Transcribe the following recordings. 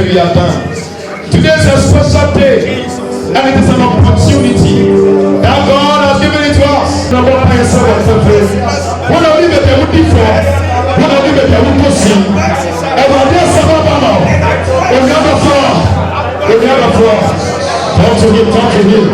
that we have done. Today is a special day, and it is an opportunity that God has given it to us. When I live at the wood before, when I live at the wood pussy, and when there's some of them, we never fall. We never fall. Talk to him, talk to him.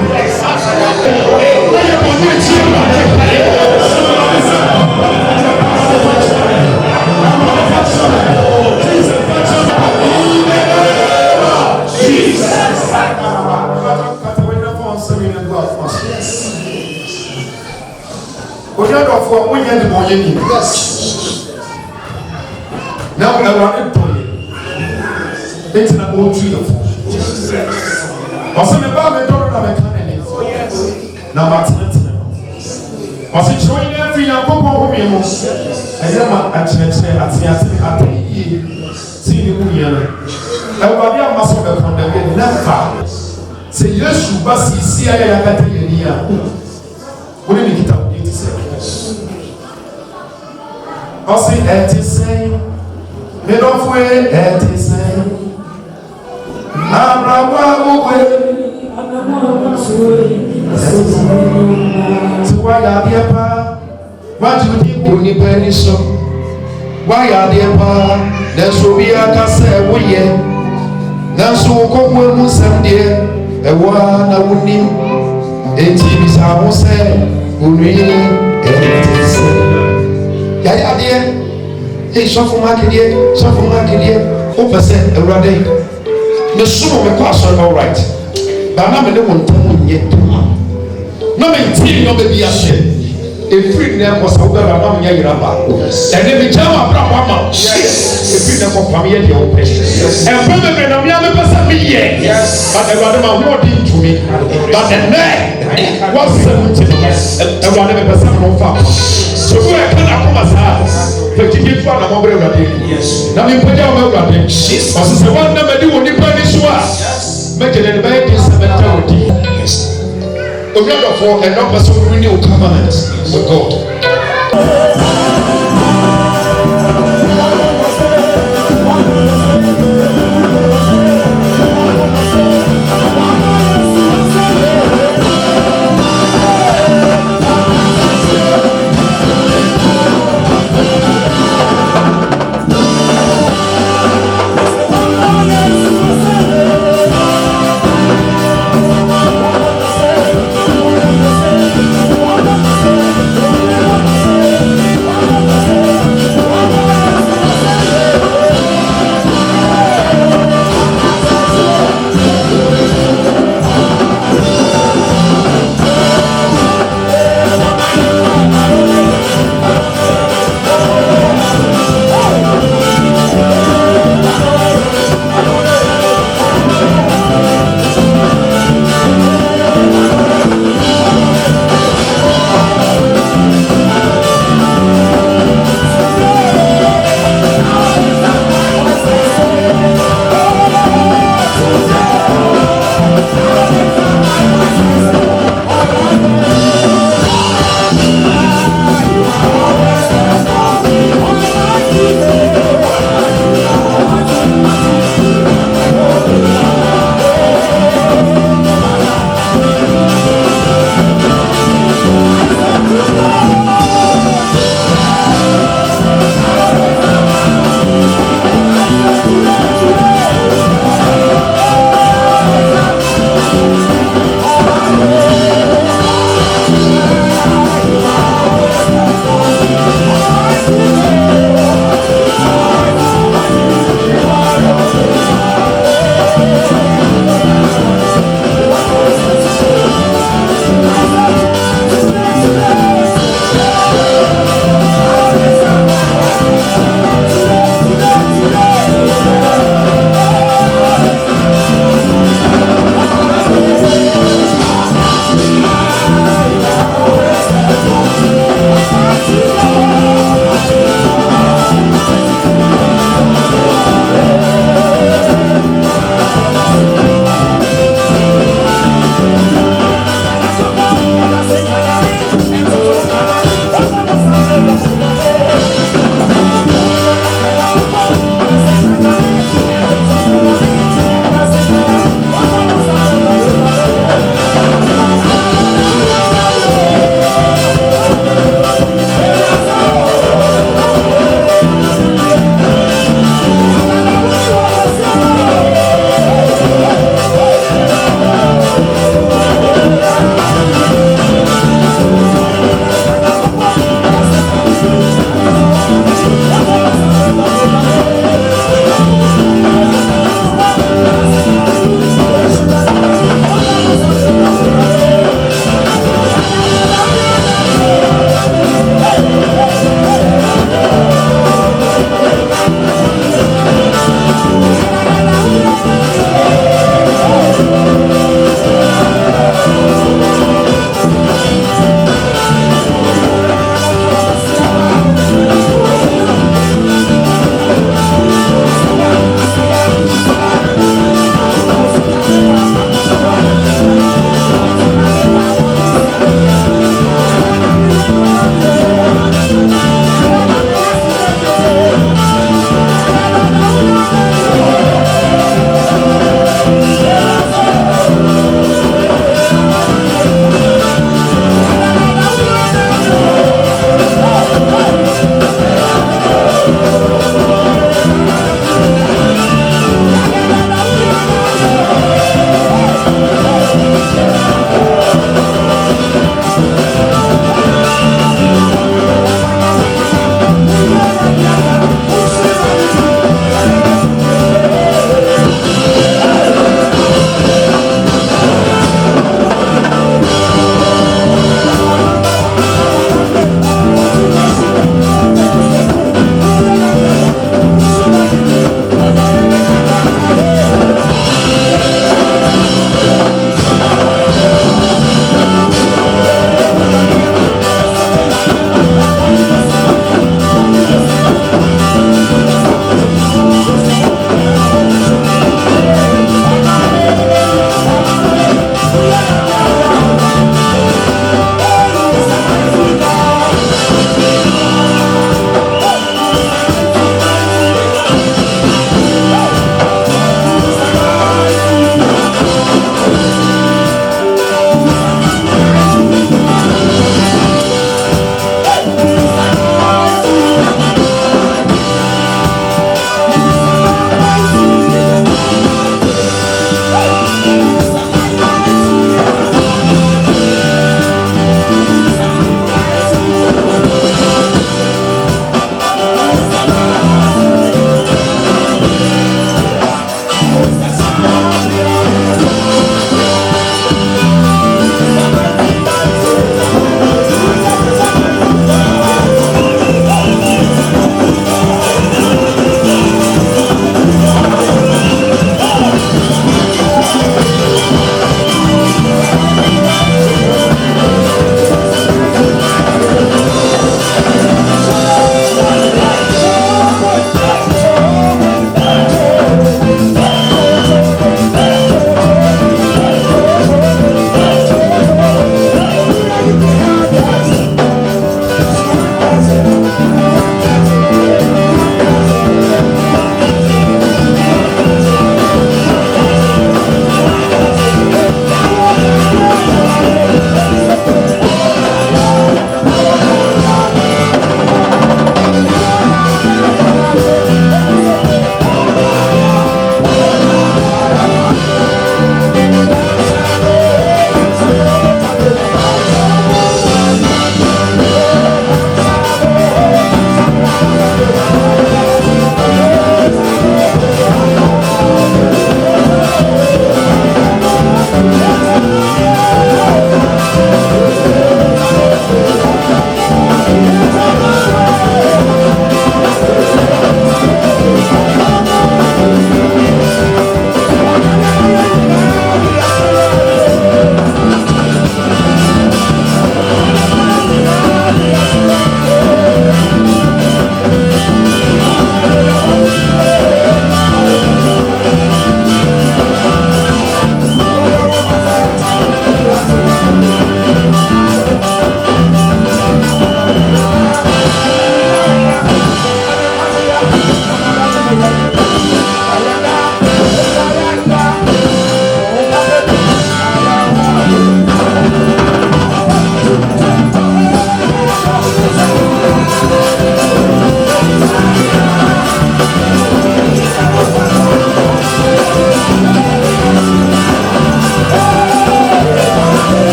Now I want to it's an old tree of also the Bible don't have a canon. Now what's it showing every young couple who is I am at see the Union. Everybody must have a condemned never say yes, you must see I what did you get up? I say, et is saying, made of way, et is saying, so why are the apa? What you think only penny so? Why are the apa? There's will be a cassette, we ye. Now so come with some dear, a one I would need. A TV is our say, who really, et is saying. Yaya deɛ hey sɔfo ma deɛ o pɛ sɛ awurade me so me kɔ asɔre all right ba na me ne wo ntam nyɛ na me nti no be bi ahyɛ efiri ne kɔ sa wo bɛra na me nya yira ba ɛne me gya ma bra wa ma efiri ne kɔ pam yɛ deɛ wo pɛ ɛpɛ me me na me ame pɛ sɛ me yɛ ba awurade ma wo di ntumi ba ɛnɛ wa sɛ wo nti awurade me pɛ sɛ me no fa so we can come as the ticket for the mobile radio. Now we put down my radio. As the one that made you the penny so make it in the bank is cemetery. The blood of war and not person renew covenant with God.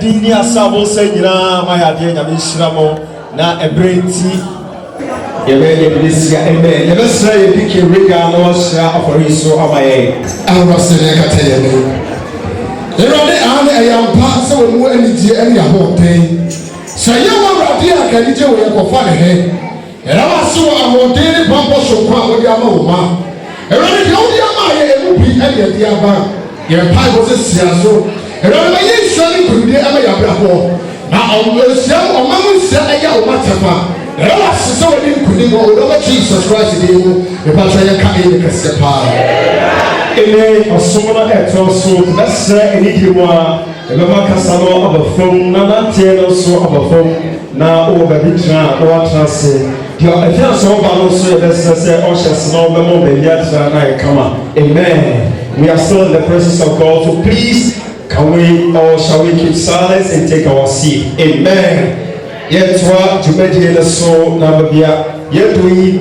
Dini asabo senyina mayade nyame hyiramo na ebrenti yebe yebesia amen yebesra yedike rega no hya aforiso amaye awrasene katayene erode ane ayampa se wo anije ane ahoten saye wo rade akanije wo yekofa ne he era waso ahoten ne pampo so kwa wo dia ma wo ma erode de wo dia ma ye emu bi ane dia ba ye pa wo se siaso erode ye shani kurude ama ya brabo na onsiam omamunsia aya o matefa era sese woni nkuni no o Jesus Christ de mu e pa sha ye ka e kese pa ele osomona etoso besa enidi mu a ebema kasano abafom na nantie no so abafom na o ba bitra o atrase dio efia so ba no so ebesa se o hyese no be mo be ya tra na e kama amen. We are still in the presence of God, so please can we or shall we keep silence and take our seat? Amen. Yet what you made here so Namibia, yet we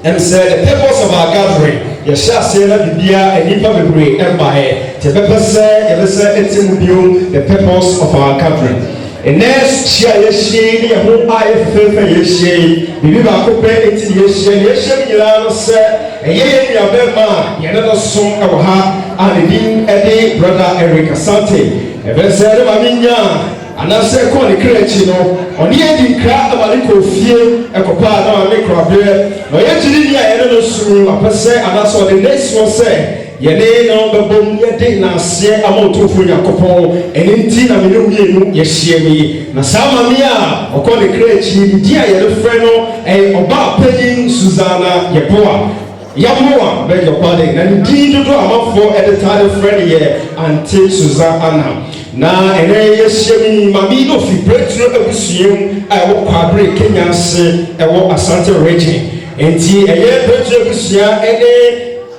and said the purpose of our gathering. Yes, shall say that Bibia and Nipa Bibri and by the purpose the purpose of our gathering. And next share yeshi ya ho aye fefe yeshi bibi ba ko pe enti yeshi nyira se eye ya bema ye na so e ha anedin ede brother Eric Asante e be se de maminya anase ko ni krechi no oni edi kra abali ko fie e ko pa na me kra be no ye jiri ni aye no suru apese anaso the next one say yene no bebom yede na se amotofo yakopon enenti na menu mienu yehie mi na sama mi a okọ de krechi di a yele frɛ no oba pedin Susanna Yepoa yamoa beg your pardon na di dodo amafo editade frɛ ye Auntie Susanna na ene yehie mi mami no fi breakthrough abusiem a wo kwabre Kenya se wo Asante region enti eye breakthrough abusia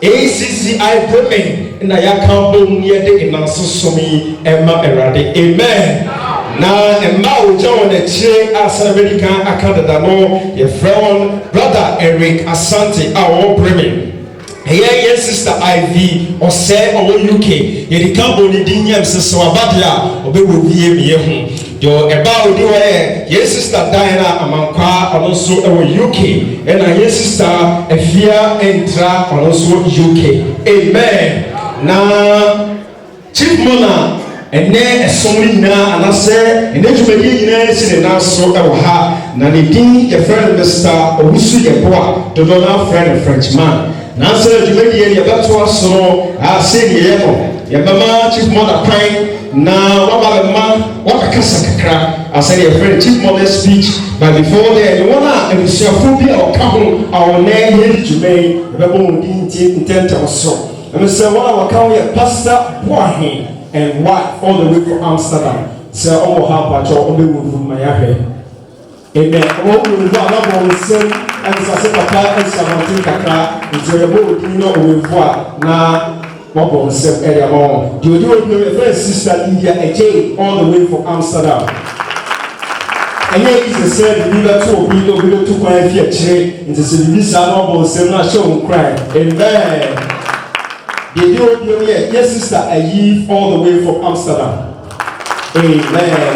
ACCI women na yakambo niede inansosumi ema erade amen na emma oja won e chire asabedi kan akadada no ye friend brother Eric Asante our bremen hey sister Ivy ose owo UK ye di kambo ni dinyam seso abadia obewo vie miye hu yo eba odi ye sister Diana Amankwa also UK and ye sister Efia Entra also UK amen na chief mona ene esomri na anase ene jumedi nyina sine na so e ha na ne din ye friend Mr. Owusu Yepoa do not friend Frenchman na se jumedi ye beto aso a se ye no ye mama chief mona kwan na wabama wakakasa kakra asani your friend chief modest speech but before that the one and phobia or come our name here Jumain rebel intent also and say one our here Pastor Boahin and what all the way from Amsterdam say all have a job only with my amen all we want to say and say papa and something kakra into the boat you know we voir na Bobo self area more. Do you know your sister Lydia AJ all the way from Amsterdam? And here is the same we got to be able to cry if you check into the visa noble same not show cry. Amen. Did you know your sister Ayi all the way from Amsterdam? Amen.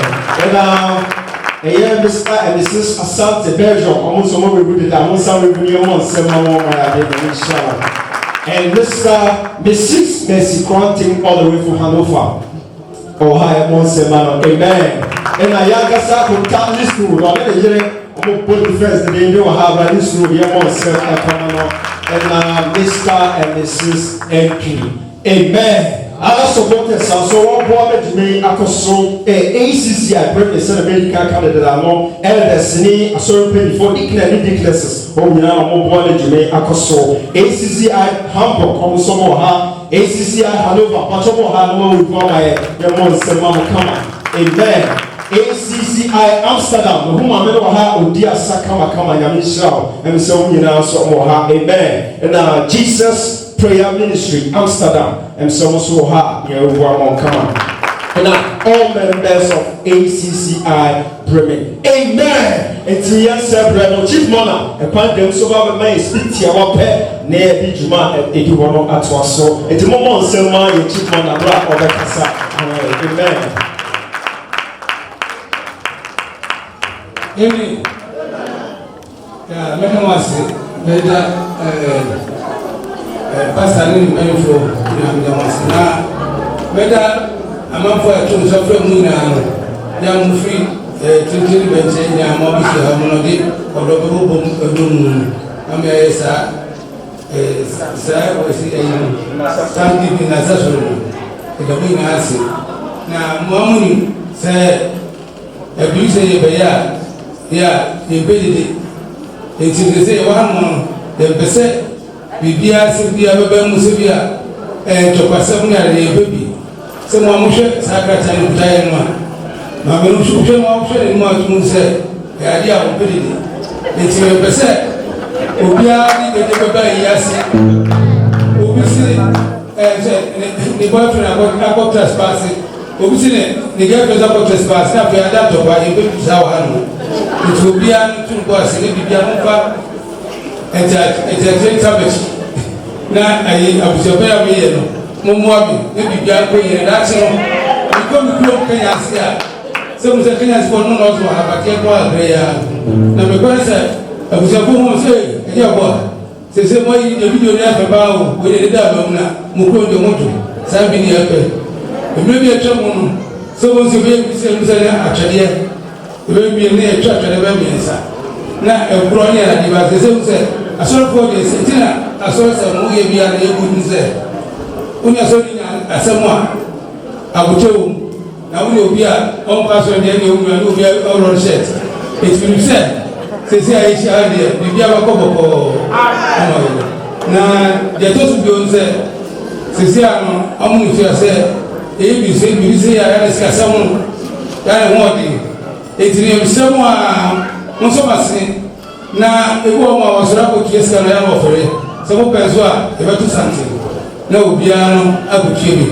And here Mr. and Mrs. Asante Belgium almost some more we did almost some we on some more inshallah. and Mr. Mrs. Mercy Quanting all the way from Hanover. Oh, hi, Monsemano. Amen. And I Yakasa from Catholic School. I'm going to put the first day they will have this school. And Mr. and Mrs. MP. Amen. Other supporters are so important to me. I so ACCI President America Canada no elders ni so pay for declares oh now more important to me. I so ACCI Hamburg come some ha ACCI Hanover Pachomo ha no we for my demon semama kama. Amen. ACCI Amsterdam whom I know ha odia sakama kama nyamisha and so we now so more ha. Amen. And Jesus Prayer Ministry Amsterdam and some so hard you know come on. And now all members of ACCI Bremen. Amen. And yes Bremen chief monarch and pan them so bad my speak to our pet near the Juma and Ediwano at so and the moment selma your chief monarch bra over Kasa. Amen. Amen. Yeah, me was pastor ni mpanfo na mjamasina beda amafo eto sofre mu na ya mufri tintiri benche nya mo bi se ha mo no di odo bo edum am ya esa sa o si ayi tangi bi na sa so edo bi na asi na mo amuni se ebi se ye be ya ye be di etiri se wa mo de pese bibia sibia baba musibia topasam na le bebi se mo amushe sakrata ni butaye no ma me no shuhwe mo amushe ni mo atumu se ya dia o pedidi enti pese obia ni de baba yasi obi si ni boyfriend akọ trespass obi si ni girlfriend akọ trespass na fe ada to ba ye bebi sa wa no enti obia ni tun ko ase ni bibia mo fa etabechi na ayi abusobe ya me no momoabi ne bibia ko yire da che no ko mi ko Kenya sia se mo se Kenya sport no no so abake ko agre ya na me ko se abusobe mo se e ya bo se mo yi de video ni afa ba o we de da ba mu na mo ko de moto sa bi ni afa e me bi etwa mo no se mo se be bi se mo se atwede e be bi ni etwa atwede ba mi nsa na e bro ni ala di ba se mo se asoro for de setina asoro se mo ye bia na ebu nse unya so ni asemo a abutewu na woni obi a on pass on de ewu na obi a oron shirt it will say se ayi sha de bia ba ko boko na de to su bi on se ano amu fi ase e bi se ya na ska samu ya na ho di etiri e semo a mo so base na ewu ọmọ wasora ko tue sika na ya mo fere se mo penso a e betu sante na obia no agutue bi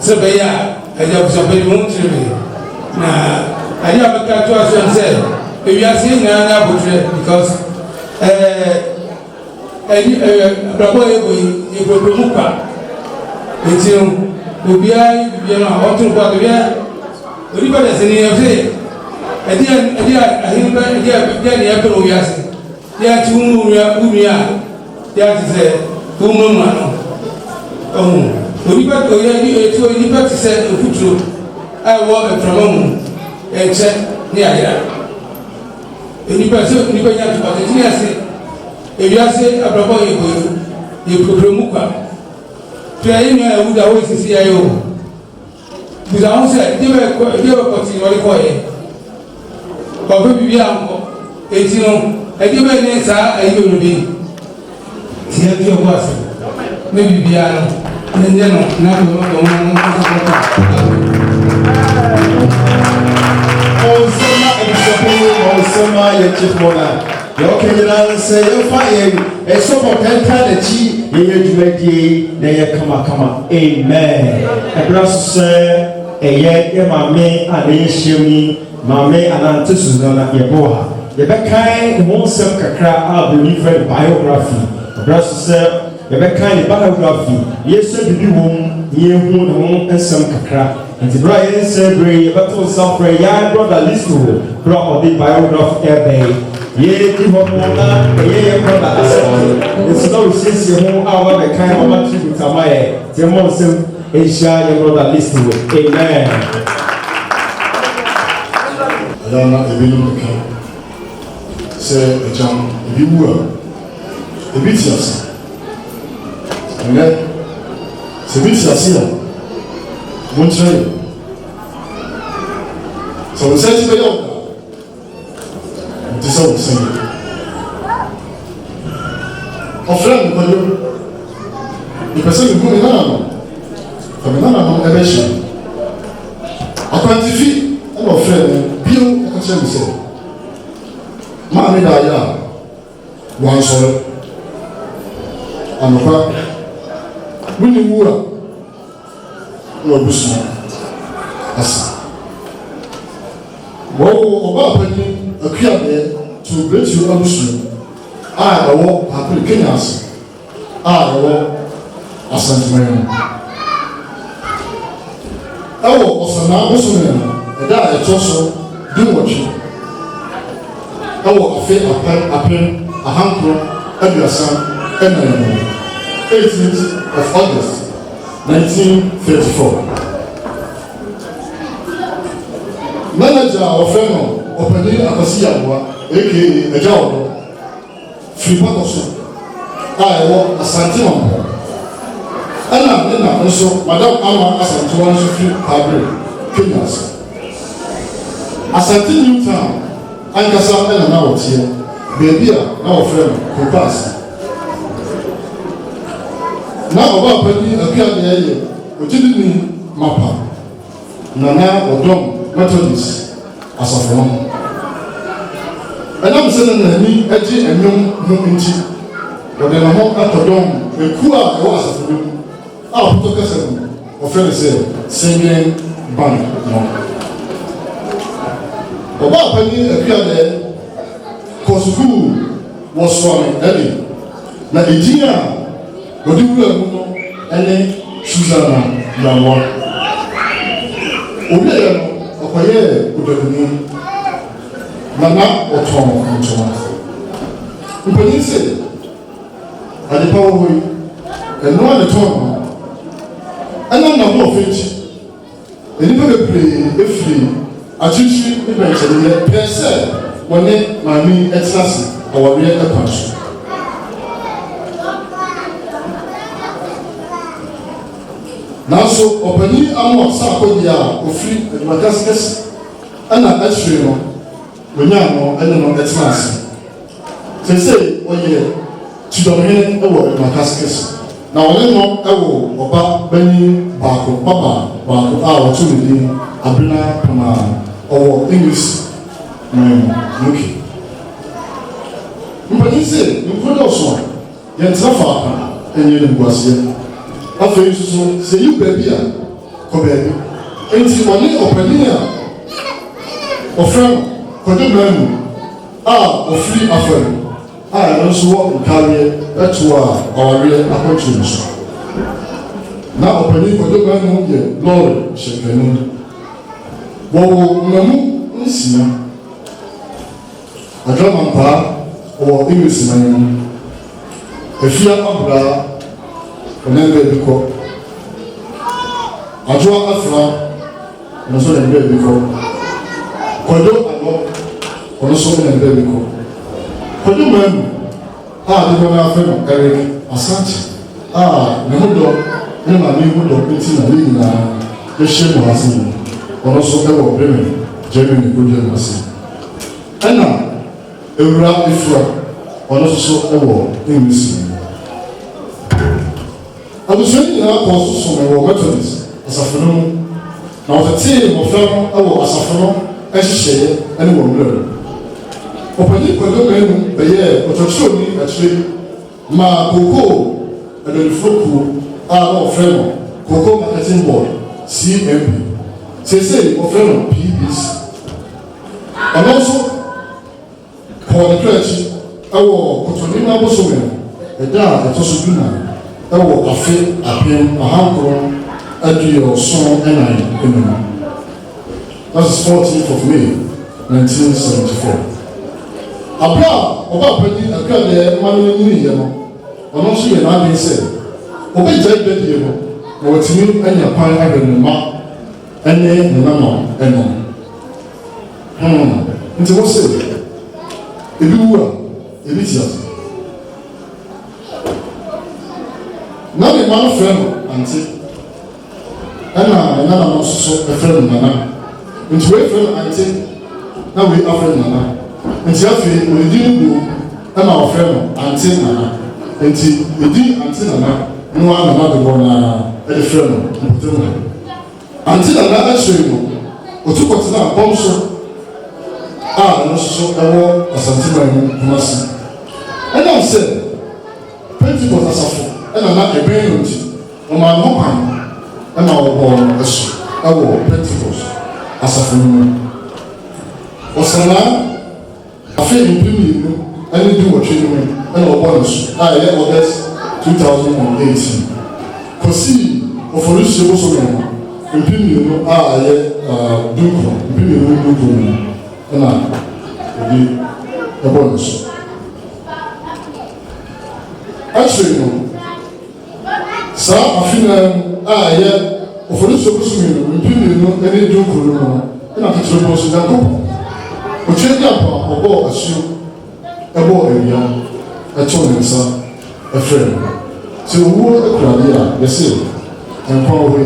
se be ya aja so be mo ntire na aja beka to aso nse e wi ase na na agutue because brabo e boy e bodo mu pa etio obia no a otu ko obia ori ba de se ni e fe edia ahimba edia ni apero yase ya ti unua ya ti se unuma no onipa to ya ni etu onipa ti se okuturo awo eframamu eche ni aya onipa nya to ba ti yase ewiase abrabo ye problemu kwa pia yin na wuda wo sisi ayo buza ho se de ko ti wali ko ye ọ̀fẹ́ bíbí àǹkọ́ etí nù ẹgbẹ́ bẹ́ẹ̀ ní sáà ẹ̀yẹ́ olùbí tí ẹ fi ọkọ̀ àṣẹ ní bíbí àná ní ẹ̀jẹ̀ nù náà lọ́wọ́ Onsema ebisopo onsema ye chief mona yo kenyina nse yo fa ye esopo kanta na chi ye dwumadie na ye kama amen ebraso eye mame ade hyemi mame anante suzana yeboha yebekai mo nsem kakra a believer biography abraso yebekai biography yese bibi wom ye hu no nsem kakra nti bra ye nse bre yebeto safre ya brother listo bra odi biography ebe Ye di ho mo na ye brother asante. It's now sisi ho awa be kan mama tribute amaye. Te mo nsem Asia ye brother listen with. Amen. Ayana ebinu kan. Se ejam ebi wu a ebi ti ase. Ene se bi ti ase a mo nkyerɛ so wo sɛ ti bɛyɛ wo nti sɛ wo sɛ ɔfrɛ me kɔdwo mepɛ sɛ mehu me nana no fa me nana no ɛbɛhyɛ akwantifi ɛna ɔfrɛ me bio ɛka kyerɛ me sɛ maa me daeɛ a wansɔre anɔpa wone wu a na wabusua asa wɔwɔ ɔbaa panyin akuadeɛ to bɛtuo abusua a ɛwɔ apere Kenya ase a ɛwɔ asanteman mu ɛwɔ ɔsanaa bosome no ɛda a ɛtɔ so dunwɔtwe ɛwɔ afe apem ahankoro aduasa ɛna ɛno 18th of August 1934. Manager a ɔfrɛ no ɔpanin Akwasi Yaboa aka Agya Ɔdɔ firi Pɔtɔ so a ɛwɔ Asante Mampo ɛna ne na nso Madam Ama Asantewa nso firi Pabre Kenya ase. Asante New Town ankasa ɛna na wɔteɛ beebi a na wɔfrɛ no Kopaase. Na ɔbaa panin akuadeɛ yɛ ogyidini Mapa Nana Ɔdɔm Methodist asafo no ɛnam sɛ na n'ani agye ɛnwom ho nti wɔde ne ho akɔdɔm ekuo a ɛwɔ asafo no mu a ɔpɔtɔ kasa mu ɔfrɛ no sɛ singing band no ɔbaa panin akuadeɛ kɔ sukuu wɔ Soame ɛde na edin a wɔde wura mu no ɛne Susanna Yamoa obi yɛ no ɔkɔyɛ odadunu nana ɔtɔn ntoma mpanyin sɛ adepa wɔ hɔ yi ɛnoa ne tɔn no ɛnam na ho ɔfɛnkyi nnipa bebree efiri akyirikyiri ne bɛnkyɛneyɛ pɛɛ sɛ wɔne maame ɛtena ase awareɛ ɛkwan so nanso ɔpanyin ama ɔsa akɔdi a ofiri adwumakɛse ɛna akyire no onyaa no ɛne no ɛtena ase sɛsɛ ɔyɛ tudɔmhene ɛwɔ adwumakɛse na ɔne no ɛwɔ ɔba banyin baako baako a wɔto ne din Abena Pama ɔwɔ English UK mpanyin sɛ nkuro dɔɔso a yɛntena faaka ɛnyɛ ne buaseɛ afei nso so sɛ yi baabi a kɔ baabi nti ɔne ɔpanin a ɔfrɛ no kɔdwommaa mu a ɔfiri afɛn a ɛno nso wɔ nkareɛ ɛto a ɔwareɛ akɔtwe no so na ɔpanin kɔdwommaa mu yɛ lɔɔre hyɛnkanu wɔwɔ mmamu nsia Adwamampaa wɔ English man mu Afia Abra ɔne baabi kɔ Adwoa Afra ɔno nso ne baabi kɔ Kɔdwo Anɔ ɔno nso ne baabi kɔ Kɔdwo Manu a de bɛma afɛ no Eric Asante a ne ho dɔ ne maame ho dɔ nti na ne nyinaa yɛhyɛ mu ase mu ɔno nso ɛwɔ Bremen Germany kɔdwo mu ase ɛna Ewura Efura ɔno nso ɛwɔ English mu abusua nyinaa kɔ so so wɔ Methodist asafo no mu na ɔtetee mmɔfra no wɔ asafo no nhyehyɛeɛ ne wɔ mmerɛ no ɔpanyin Kɔdwo Manu bɛyɛ ɔtɔkyerɛni akyire ma Koko adadiforo kuo a na ɔfrɛ no Koko Marketing Board CMB seesei ɔfrɛ no PBC ɔno nso kɔɔ ne kra akyi wɔ Kotoni no abosome no ɛda a ɛtɔ so dunan ɛwɔ afe apem ahankoro aduɔson ɛnan enum that is 14th of May 1974 abra ọba apẹni akra deɛ mmanu nyini yɛ no ɔno nso yɛ n'adwene sɛ ɔbɛgya ibɛdeɛ no na wɔtumi anya kwan ahwɛ ne mma ɛne ne nana ɛno nti wɔ sɛ ebi wu a ebi ti ase na ne mma no frɛ no ante ɛna ne nana no nso ɛfrɛ no nana nti wei frɛ no ante na wei afrɛ no nana nti afei ɔdi no bu ɛna ɔfrɛ no ante nana nti edi ante nana no a nana de bɔ na ɛde frɛ no mpɔtɔ mu ante nana ɛhyɛ no otu kɔtena bɔm so a ɛno nso ɛwɔ asanteman mu kumasi ɛnam sɛ pentikɔt asafo ɛna na ɛbɛn no nti ɔmaa no kwan ɛna ɔbɔ no ɛso ɛwɔ pentikɔt asafo no mu ɔsana afei mpem mmienu ɛne di wɔtwe no mu ɛna ɔbɔ no so a ɛyɛ August 2018 kɔsi ɔfɔlɔhyia bɔ so no mpem mmienu a ɛyɛ dunkuro mpem mmienu dunkuro mu ɛna ɛde ɛbɔ no so akyerɛ no saa afenaa a ɛyɛ ɔfɔlɔhyia bɔ so no mpem mmienu ɛne dunkuro no mu ɛna titiri bɔ so nyanko ɔtwe di apa ɔbɔ asuo ɛbɔ awia ɛtɔ ne nsa ɛfrɛ no sɛ owuo akurade a yɛsɛ nkwa wɔ yi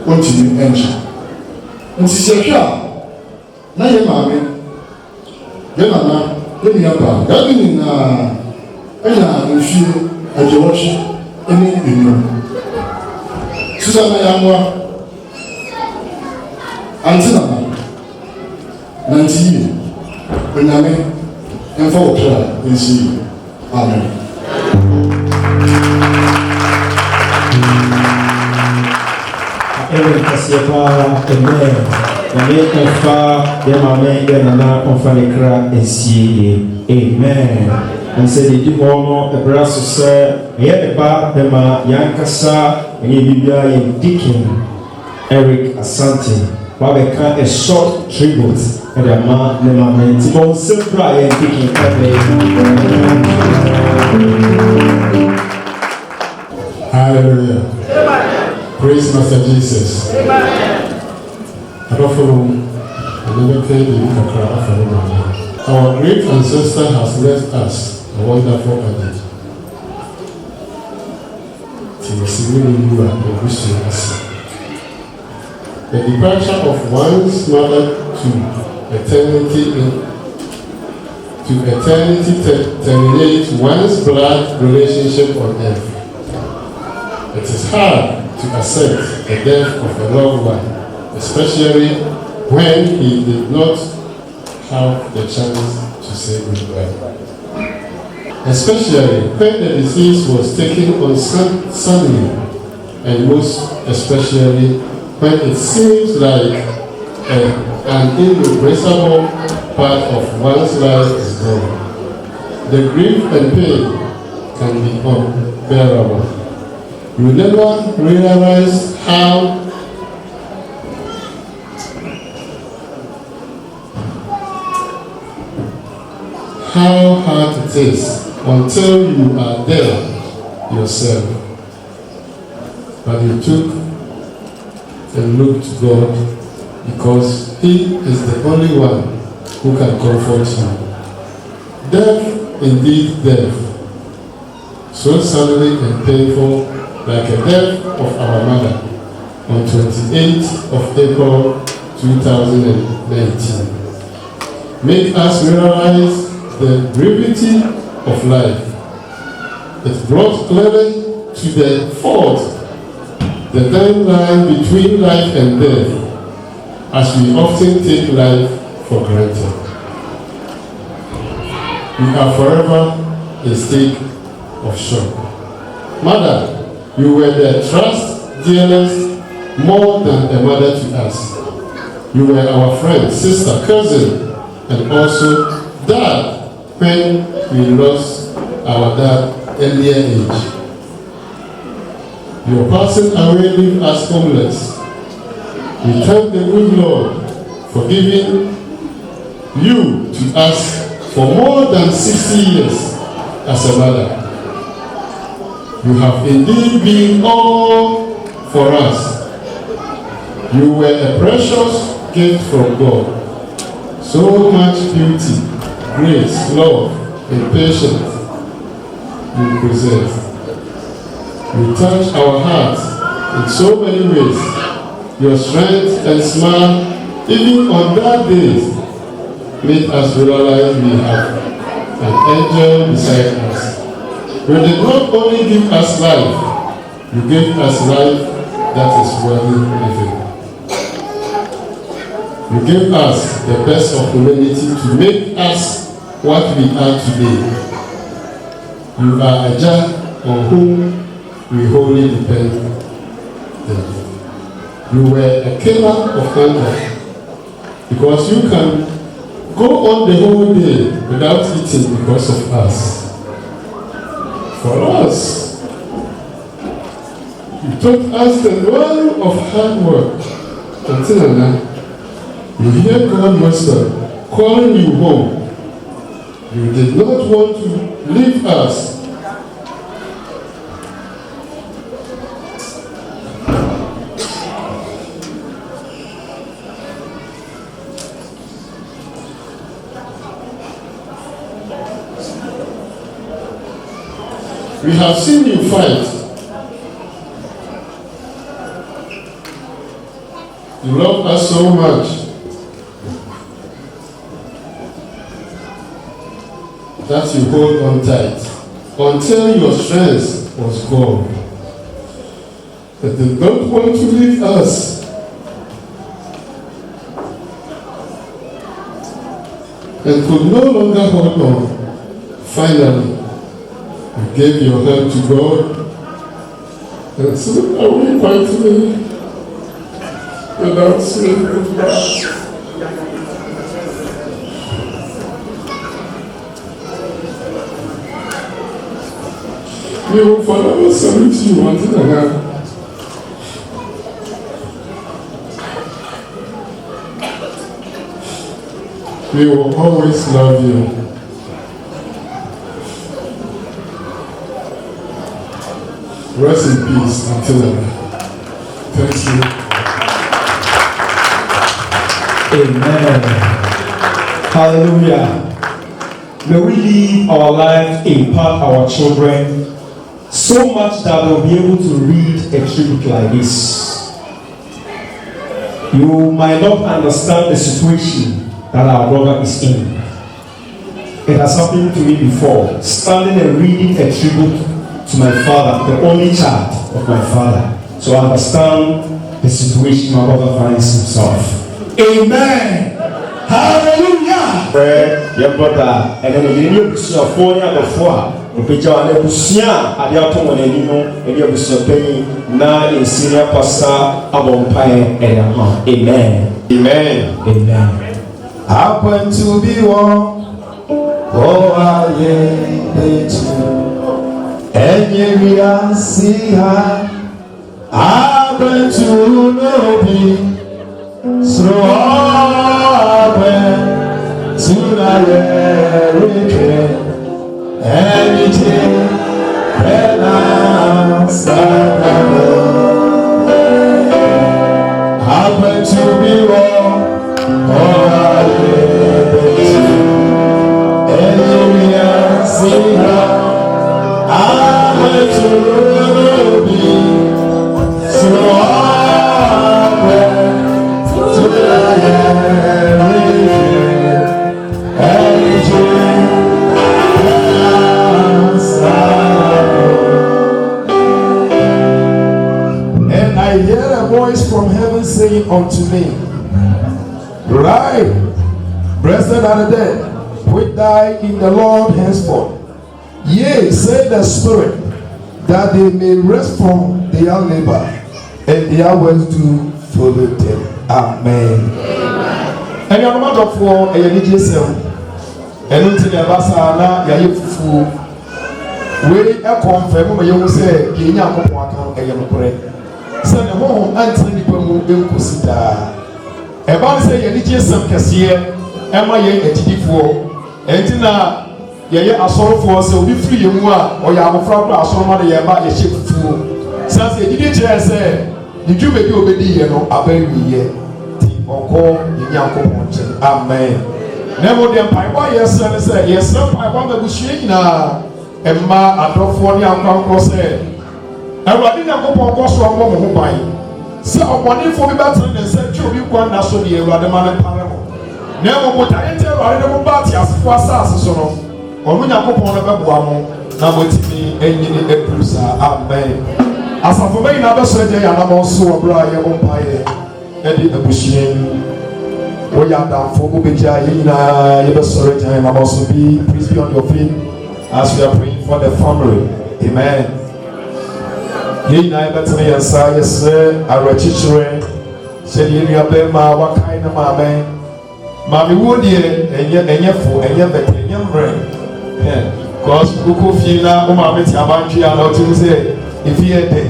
ɔntumi ɛnkyɛ nti sɛ hwɛ a na yɛ maame yɛ nana yɛ nua baa yɛde nyinaa ɛnya mfie agyewɔtwe ɛne nnum susa na yɛamoa ante nana nanti yie onyame ɛmfa wɔ pɛ a ɛnsi yie amen Amen. Kasiya pa amen. Nyame ɛfa yɛ maame yɛ nana ɔmfa ne kra ɛnsie amen. Nse de di hɔ no ɛbra so sɛ ɛyɛ ne ba bɛma yɛankasa ɛyɛ bibia yɛ Deacon Eric Asante wabɛka a short tribute ɛde ama ne maame nti bɔ nsɛm kra yɛ Deacon Hallelujah. Praise Master Jesus. Our great ancestor has left us a wonderful adage. The departure of one's mother to eternity terminates one's blood relationship on earth. It is hard to accept the death of a loved one, especially when he did not have the chance to say goodbye. Especially when the disease was taken on suddenly, and most especially when it seems like an irreplaceable part of one's life is gone. The grief and pain can be unbearable. You never realize how hard it is until you are there yourself. But you took and looked to God because He is the only one who can comfort you. Death, indeed death, so suddenly and painful, like a death of our mother on 28th of April 2019. Make us realize the brevity of life. It brought clearly to the fore the timeline between life and death, as we often take life for granted. We are forever a state of shock. Mother, you were the trust, dearest, more than a mother to us. You were our friend, sister, cousin, and also dad when we lost our dad earlier age. Your passing away leave us homeless. We thank the good Lord for giving you to us for more than 60 years as a mother. You have indeed been all for us. You were a precious gift from God. So much beauty, grace, love, and patience you possess. You touch our hearts in so many ways. Your strength and smile, even on dark days, made us realize we have an angel beside us. You did not only give us life, you gave us life that is worthy living. You gave us the best of humanity to make us what we are today. You are a judge on whom we wholly depend. You were a killer of hunger because you can go on the whole day without eating because of us. For us, you taught us the value of hard work. Until now, you hear God whisper, calling you home. You did not want to leave us. We have seen you fight. You love us so much that you hold on tight until your strength was gone. But they don't want to leave us. And could no longer hold on. Finally, you gave your hand to God and slipped away quietly without saying goodbye. We will forever salute you until the end. We will always love you. Rest in peace until then. Thank you. Amen. Hallelujah. May we live our life, impart our children so much that they'll be able to read a tribute like this. You might not understand the situation that our brother is in. It has happened to me before, standing and reading a tribute to my father, the only child of my father. So I understand the situation my brother finds himself. Amen. Hallelujah. Pray, your brother, and then you need to see a phone before. You picture an ebusia, a diatom and a ebusia penny, now in senior pastor, about pie and amen. Amen. Amen. Happen to be one. Oh, I am and we are see her. Happen to know me. So happen to the anything when I'm happen to be one. Oh, I am and we are see her. Happen to know me. So happen to the and I hear a voice from heaven saying unto me, Rise, blessed are the dead, which die in the Lord henceforth. Yea, say the Spirit, that they may rest from their labor, and their works do follow them. Amen. And your mother for a religious and until the Basana, Yayifu, we are confirmed when you say, Yenya Moaka, and Yamapore. Send a home until the Pomu Kusita. A man say, Religious Cassia, am I a T4? Entina yeye asɔrɔfoɔ sɛ obi firi yɛn mu a ɔyɛ abɔfra kora asɔrɔma de yɛn ba yɛhyɛ fufuo sanse egyidi kyerɛ sɛ ne dwuma bi a obedi yɛ no abɛwiɛ ti ɔkɔ Nyankopɔn nkyɛn amen. Na mo deɛ mpaebɔ a yɛsrɛ ne sɛ yɛsrɛ mpaebɔ abɛbusua nyinaa ɛmma adɔfoɔ ne akɔnkɔ sɛ Awurade Nyankopɔn kɔ so ɔmmɔ mo ho ban sɛ ɔbɔnefoɔ bi bɛtene ne nsa twe obi kwan da so deɛ Awurade ma ne pare mo na mo botaeɛ nti Awurade ne mo ba ate asefoɔ asase so no ɔno Nyankopɔn no bɛboa mo na motumi anyini apuru saa amen. Asafo bɛyi na bɛsɔ agya yɛ anamɔ so wɔ berɛ a yɛbɔ mpaeɛ ɛde abusua yi woyɛ adamfo wobɛgya yɛ nyinaa yɛbɛsɔre agya yɛ anamɔ so bi. Please be on your feet as we are praying for the family. Amen. Yɛ nyinaa yɛbɛtene yɛn nsa yɛsrɛ awerɛkyekyerɛ sɛdeɛ yɛn nuabɛrima wakae ne maame wuo deɛ ɛnyɛ fo ɛnyɛ bɛtɛ ɛnyɛ mmerɛ cause wokɔ fie na wo maame te abantwe a na wotumi sɛ ɛfie yɛ dɛ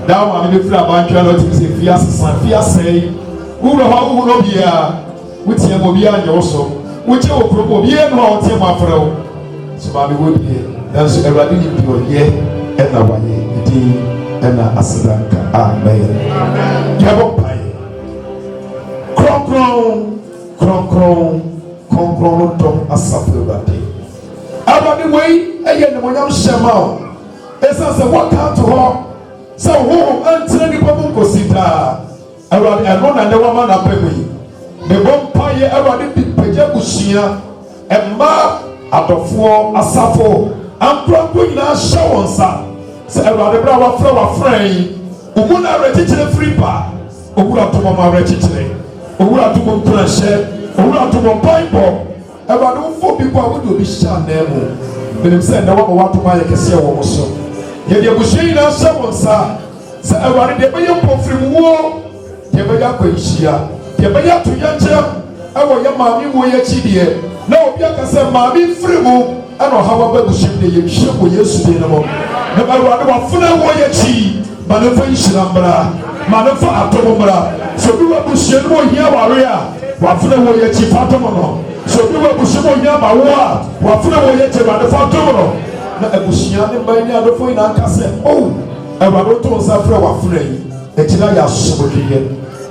da wo maame bɛfiri abantwe a na wotumi sɛ fie asesa fie asɛe wowurɛ hɔ wohu no biaa woteɛ ma obiaa nyɛ wo so wokyɛ wɔ kurom obiaa no a woteɛ ma afrɛ wo so maame wuo deɛ nanso Awurade ne bi ɔyɛ ɛna wayɛ ne din ɛna asedanka amen. Yɛbɔ mpaeɛ kronkron no dɔm asafo Awurade. Awurade wei ɛyɛ nimonyam hyɛ ma wo ɛsiane sɛ wɔka to hɔ sɛ honhom ɛntena nnipa mu nkosi daa. Awurade ɛno na ne wama n'aba mu yi mebɔ mpaeɛ Awurade de pagya busua ɛmma adɔfoɔ asafo ankoranko nyinaa hyɛ wɔn nsa sɛ Awurade berɛ a wafrɛ yi ɔmu na awerɛkyekyerɛ firi pa owura to mɔma awerɛkyekyerɛ owura to mɔ nkuranhyɛ owura to mɔ mpaebɔ Awurade wofo bi bɔ a wode obi hyɛ anan mu menim sɛ ɛnɛ wama woatom ayɛ kɛseɛ wɔ mo so yɛde abusua nyinaa hyɛ wo nsa sɛ Awurade deɛ ɛbɛyɛ mpɔfirimwuo deɛ ɛbɛyɛ akwanhyia deɛ ɛbɛyɛ atoyɛnkyerɛm ɛwɔ yɛ maame wuo yɛ akyi deɛ na obi aka sɛ maame mfiri mu ɛna ɔhaw aba abusua deɛ yɛmhyɛ wɔ Yesu din no mu na Awurade wafona wuo yɛ akyi ma ne fa nhyira mmra ma ne fa atom mmra sɛ obi wɔ abusua no mu ohia ware a wafona wuo yɛ akyi fa atom no sɛ obi wɔ abusua mu ohia ma wo a wafona wuo yɛ akyi ma ne fa atom no na abusua ne mba ne adɔfo nyinaa ka sɛ Awurade woto nsa frɛ wafona yi akyira yɛ asomdweyɛ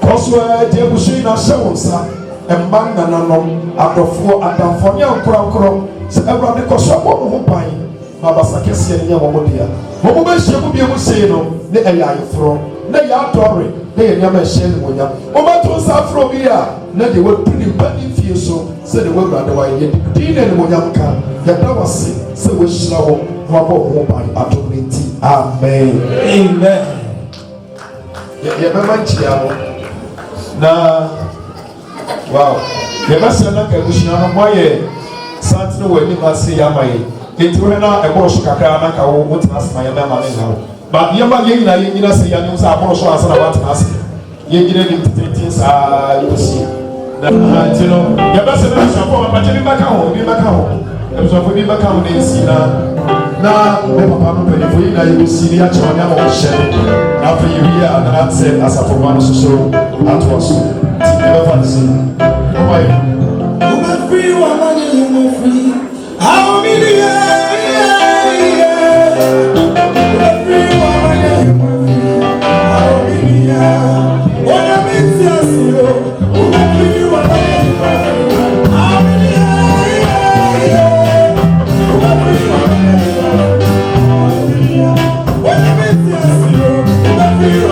kɔ so agye abusua nyinaa hyɛ wo nsa mma nananom adɔfoɔ adamfoɔ ne ankorankorɔ sɛ Awurade kɔ so abɔ mo ho ban ma basa kɛseɛ ne nyɛ wɔ mo dea wɔ mo bɛhyia mu bie mu sei no ne ɛyɛ ayeforɔ na yɛ adɔre na yɛ nneɛma ɛhyɛ animonyam wɔbɛto nsa afrɛ obi a na deɛ wadu ne mpa ne mfie so sɛdeɛ w'Awurade wayɛ din ne animonyam ka yɛda wase sɛ wɔahyira wɔ na wabɔ mo ho ban adom ne nti amen. Yɛbɛma nkyia no na wow yɛbɛsɛ na ka abusua no moayɛ santene wɔ anim ase yɛ ama yɛ enti wohɛ na ɛbɔɔ so kakra na ka wo wotena ase ma yɛbɛma ne nna wo but yɛma yɛnyina sɛ yɛanim sɛ abɔɔ so ase na woatena ase yɛgyina nim tetenten saa yɛbɛsie na nti no yɛbɛsɛ na abusuafoɔ mapagye bi bɛka ho abusuafoɔ bi bɛka ho na ɛsi na me papa no mpanyinfoɔ yi na yɛbɛsi ne yɛakyerɛ ne ama wɔhyɛ na afei yɛwie a na sɛ asafoma no soso atoa so nti yɛbɛfa ne si free, woman, free. How many free, woman, free. How many what I miss you, free, woman, how many free, what I miss you, free, woman, free,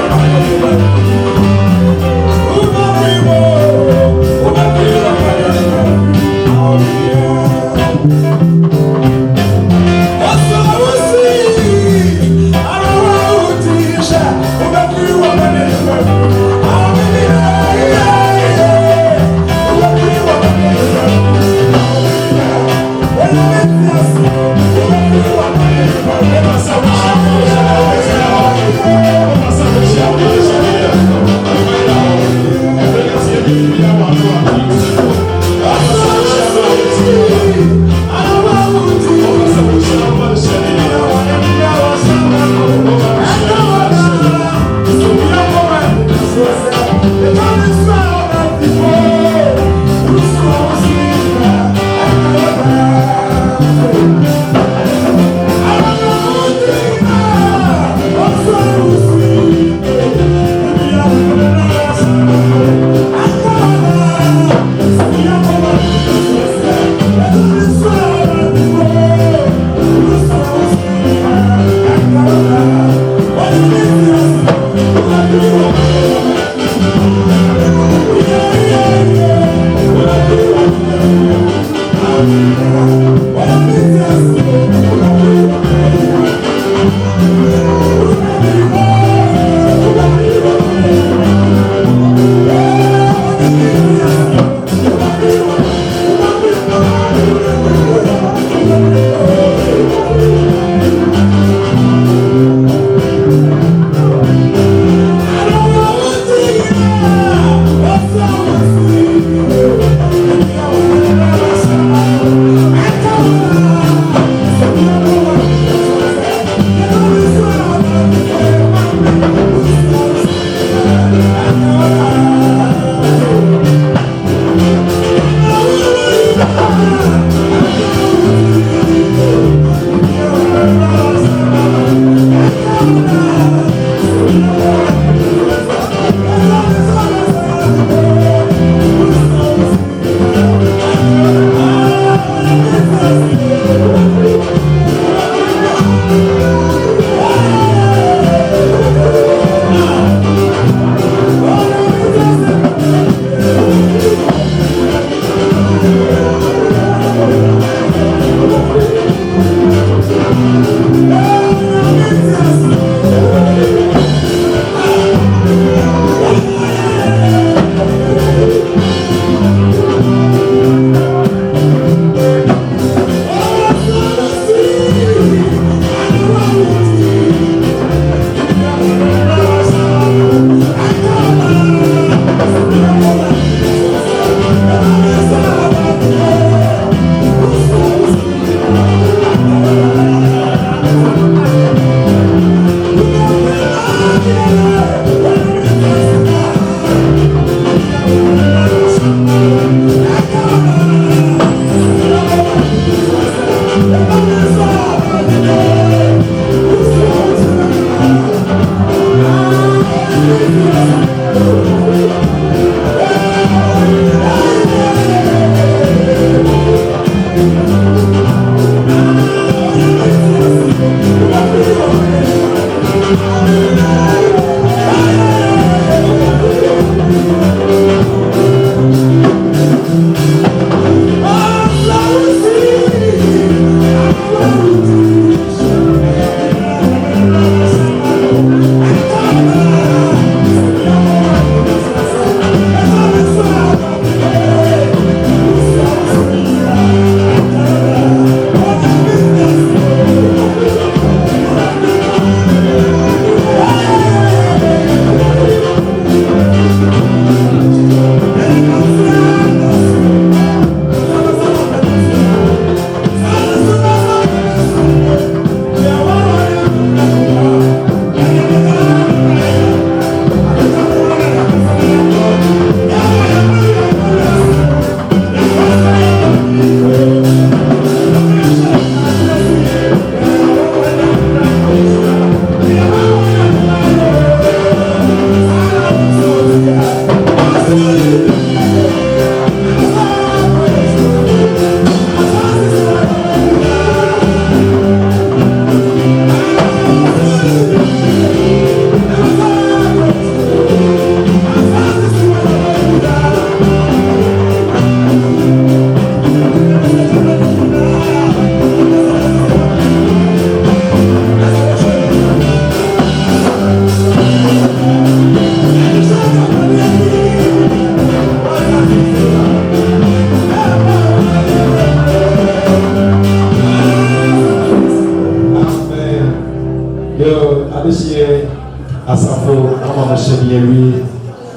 asafo ama mo hyɛ ne awie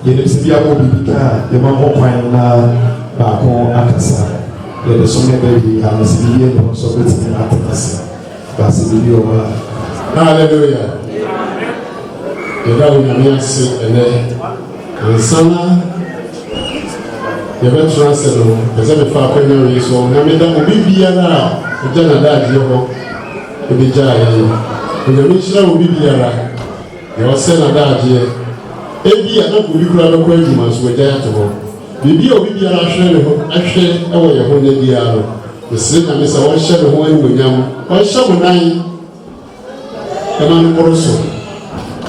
yɛnim sɛ bi abɔ biribi ka a yɛma mmɔ kwan na baako akasa yɛde so ne baabi a mesɛ biribi ne ho nso bɛtumi atenase baasɛ biribi wɔ hɔ a hallelujah yɛda wo nyame ase ɛnɛ ansana yɛbɛtena ase no pɛ sɛ mefa akɔnya wei so na meda obi biara a ɔgya nadaadeɛ hɔ ɛbɛgyaa yɛn onyame nhyira wo bi biara deɛ ɔsɛ nadaadeɛ ebi a na obi kura bɛkɔ adwuma so wɔgya ato hɔ biribi a obi biara ahwɛ ne ho ahwɛ ɛwɔ yɛn ho na biara no mesrɛ nyame sɛ wɔnhyɛ ne ho animuonyam wɔnhyɛ mo nan ɛma no mmoro so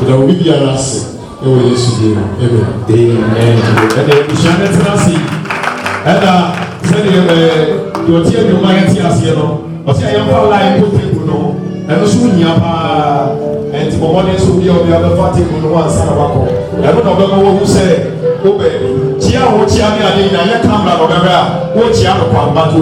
da obi biara ase ɛwɔ yesu din mu amen ɛnɛ nhyia ne tena ase ɛna sɛdeɛ deɛ ɔte anuoma yɛte aseɛ no ɔte a yɛmfa line po table no ɛno so wohia paa ɛnti mmɔmmɔden nso obi a obi abɛfa table no ho ansa na wakɔ ɛno na ɔbɛma wɔhu sɛ wo baabi kyia a wokyia ne ade nyina yɛ camera na ɔbɛhwɛ a wokyia no kwamba to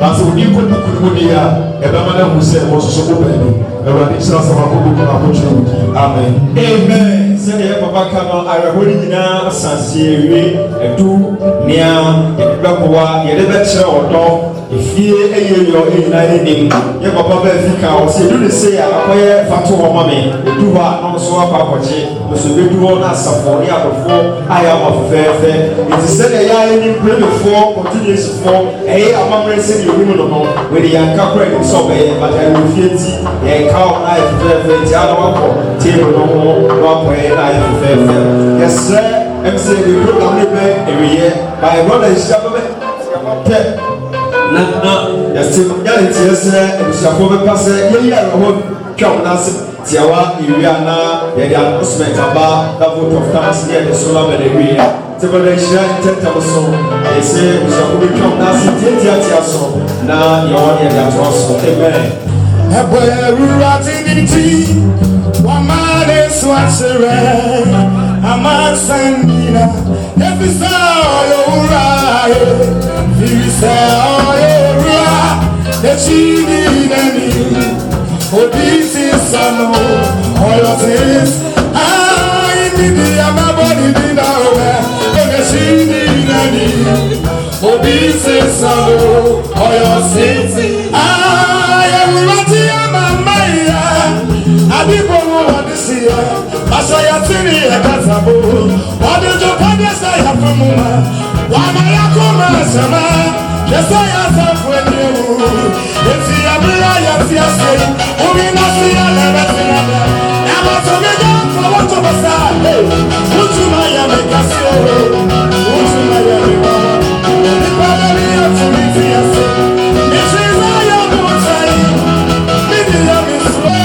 basa odi nkɔduku no mu deɛ a ɛbɛma no ahu sɛ wɔ soso wo baabi awurade kyerɛ sɛ wakɔbɔku no akɔtwerɛ wo din amen amen sɛdeɛ papa ka no awerɛhɔ no nyinaa asase awie ɛdu nea yɛde bɛboa yɛde bɛkyerɛ ɔdɔ efie ɛyɛ yɔ ɛnyinaa anim yɛ papa bɛɛfi ka ɔ sɛ ɛdu ne se a akɔyɛ fato hɔ ma me ɛdu hɔ a na ɔno so akɔ akɔgye nso bɛdu hɔ na asafoɔ ne adɔfoɔ ayɛ ama fɛfɛɛfɛ nti sɛdeɛ yɛ anim pɛmɛfoɔ kɔntinuesifoɔ ɛyɛ amammerɛ sɛdeɛ onim no no wɔde yɛnka kora anim sɛ ɔbɛyɛ bata ɛwɔ fie nti yɛnka ɔ na ayɛ fɛfɛɛfɛ nti ana wakɔ table no ho na wakɔɛ na ayɛ fɛfɛɛfɛ yɛsrɛ ɛm sɛ de program ne bɛ ɛwiyɛ by brother hyia bɛbɛ pɛ na yɛsɛ yɛne nti yɛsrɛ abusuafoɔ bɛpa sɛ yɛyi awerɛhɔ twa wo n'ase tiawa ewia na yɛde announcement aba na vote of thanks ne yɛde so laba na ewie nti bɛda hyia ntɛntɛm so yɛsɛ abusuafoɔ bɛtwa wo n'ase tiatiatia so na yɛwɔ ne yɛde atoa so amen ẹ̀bọ̀ ẹ̀rúra tìǹtì wọ́n máa lè sọ àṣẹrẹ àmàṣẹ́nìyàn ẹ̀fíṣẹ́ ọ̀yọ̀ òwúrà ìrìṣẹ́ ọ̀yọ̀ òwúrà ẹ̀ṣí ní ìnẹ́ni òbí ti sànù ọ̀yọ̀ tí àìníbi àmàbọ̀dì nínú ọ̀rẹ́ ẹ̀ṣí ní ìnẹ́ni òbí ti sànù ọ̀yọ̀ tí Adibowo wadisiya, asayatini ekatabo. Wadejo padesa ya fumuma, wamayakoma sama. Yesaya safwenyewu, eti abira yati asiri. Uminasi ya lebetinada, yamatomega fawato basa. Utuma ya mekasio, utuma ya mekama. Nipagani ya tumiti yasi, nishiza ya mutai, midi ya miswa.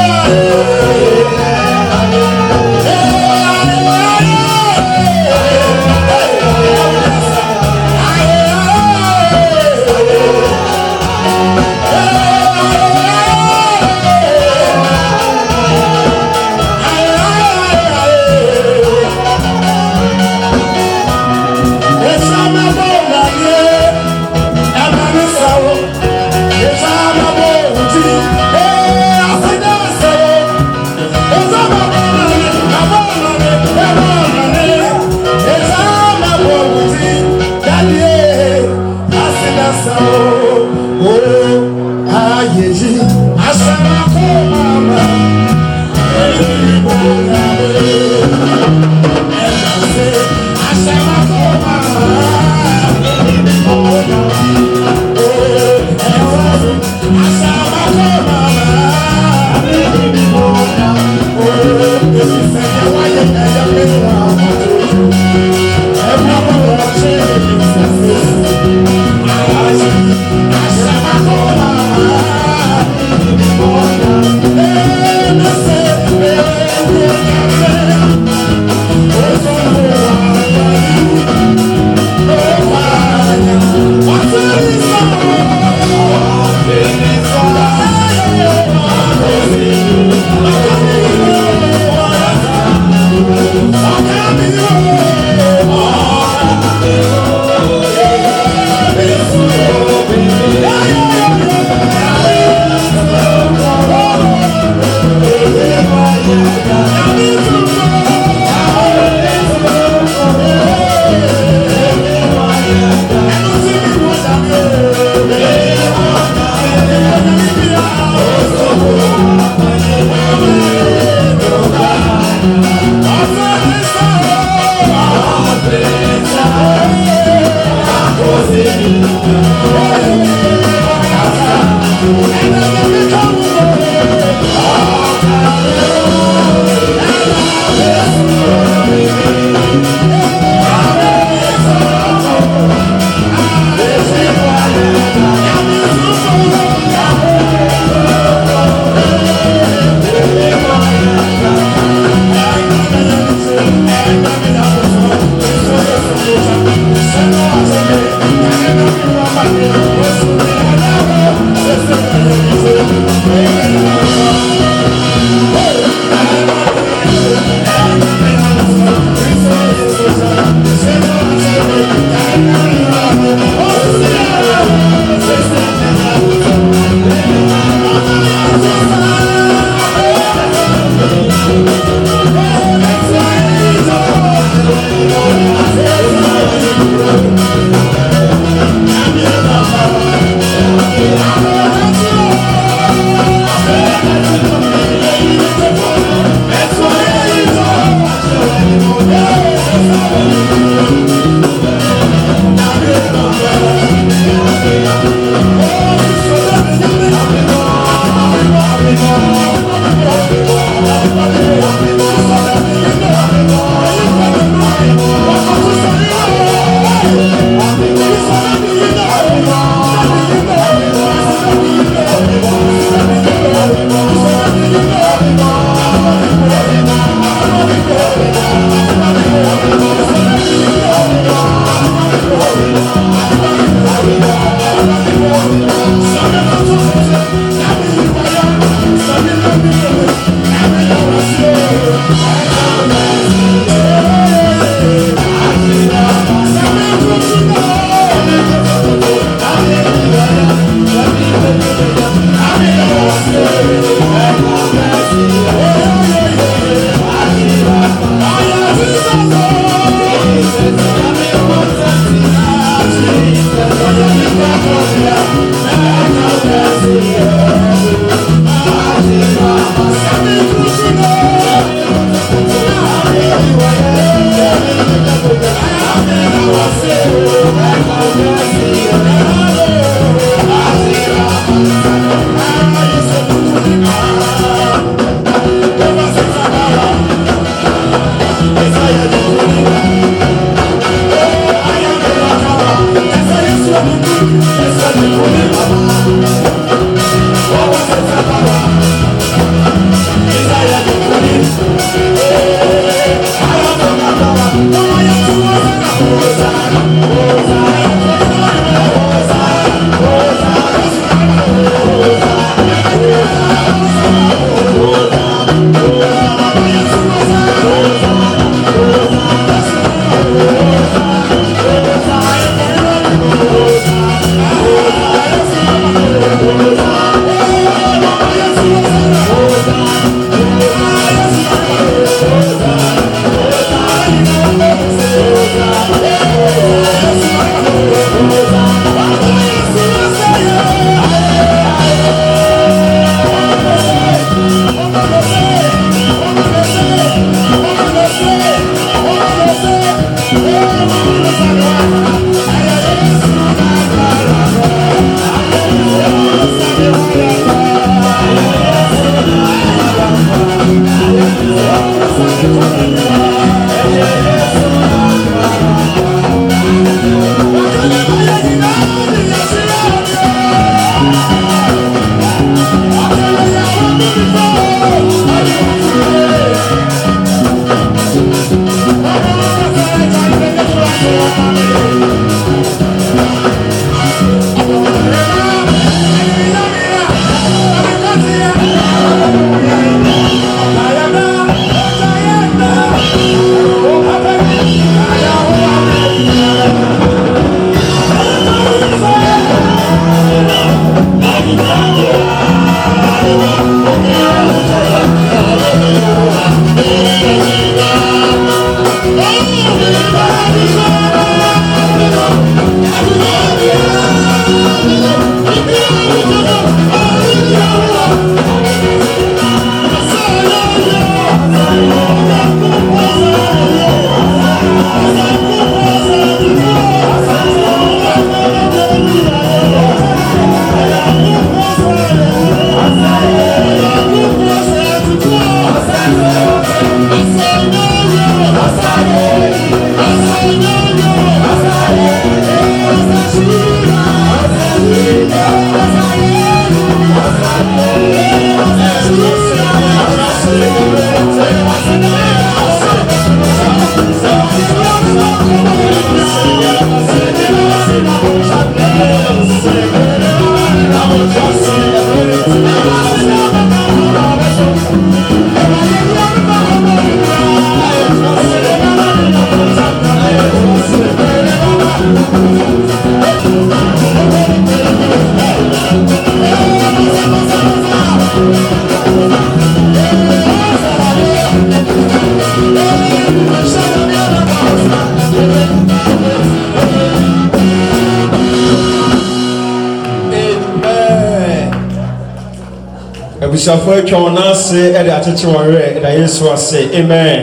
Ebusafo atwa wɔn ase ɛde akyekye wɔn werɛ ɛda Yesu ase amen.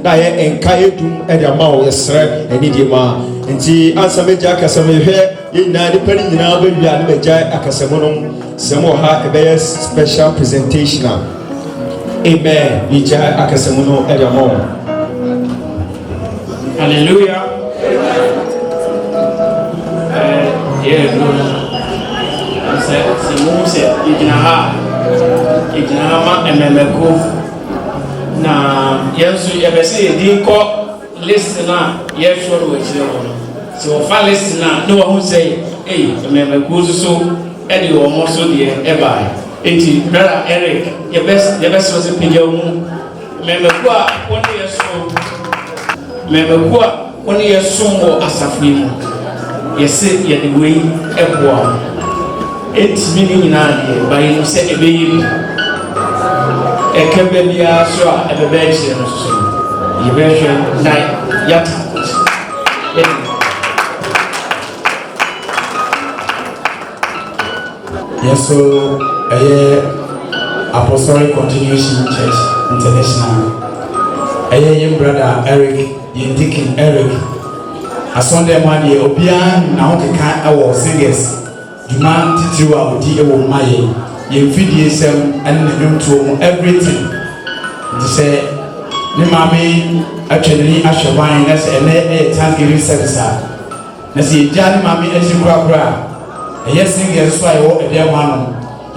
Da yɛ nka edum ɛde ama wo yɛsrɛ anidie ma nti ansa megya akasɛm hwɛ yɛn nyinaa nipa ne nyinaa bɛwia ne megya akasɛm no sɛm wɔ ha ɛbɛyɛ special presentation amen. Megya akasɛm no ɛde ama wo. Hallelujah. Ignama ememeko na yensu yebese yedi ko listen na yehwo no wachire ho no so fa listen na no ho say ememeko so e de wo mo so de e ba enti brother Eric yebese so pija mu ememeko a woni yeso mo asafni mu yese yede wei eboa enti mi nyina de ba yi se ebeyi ekebe bia so a ebebe ehye no so yebehwe na yata yeso Apostolic Continuation Church International yen brother Eric yen Deacon Eric asonde ma de obia na ho keka awo singers Juma titiwa odi ewo maye ye fidie sem ene nwonto mu everything nti se ne mame atwenni ahweban na se ene Thanksgiving service na se ja ne mame esikura eye singers so ayo ede ma no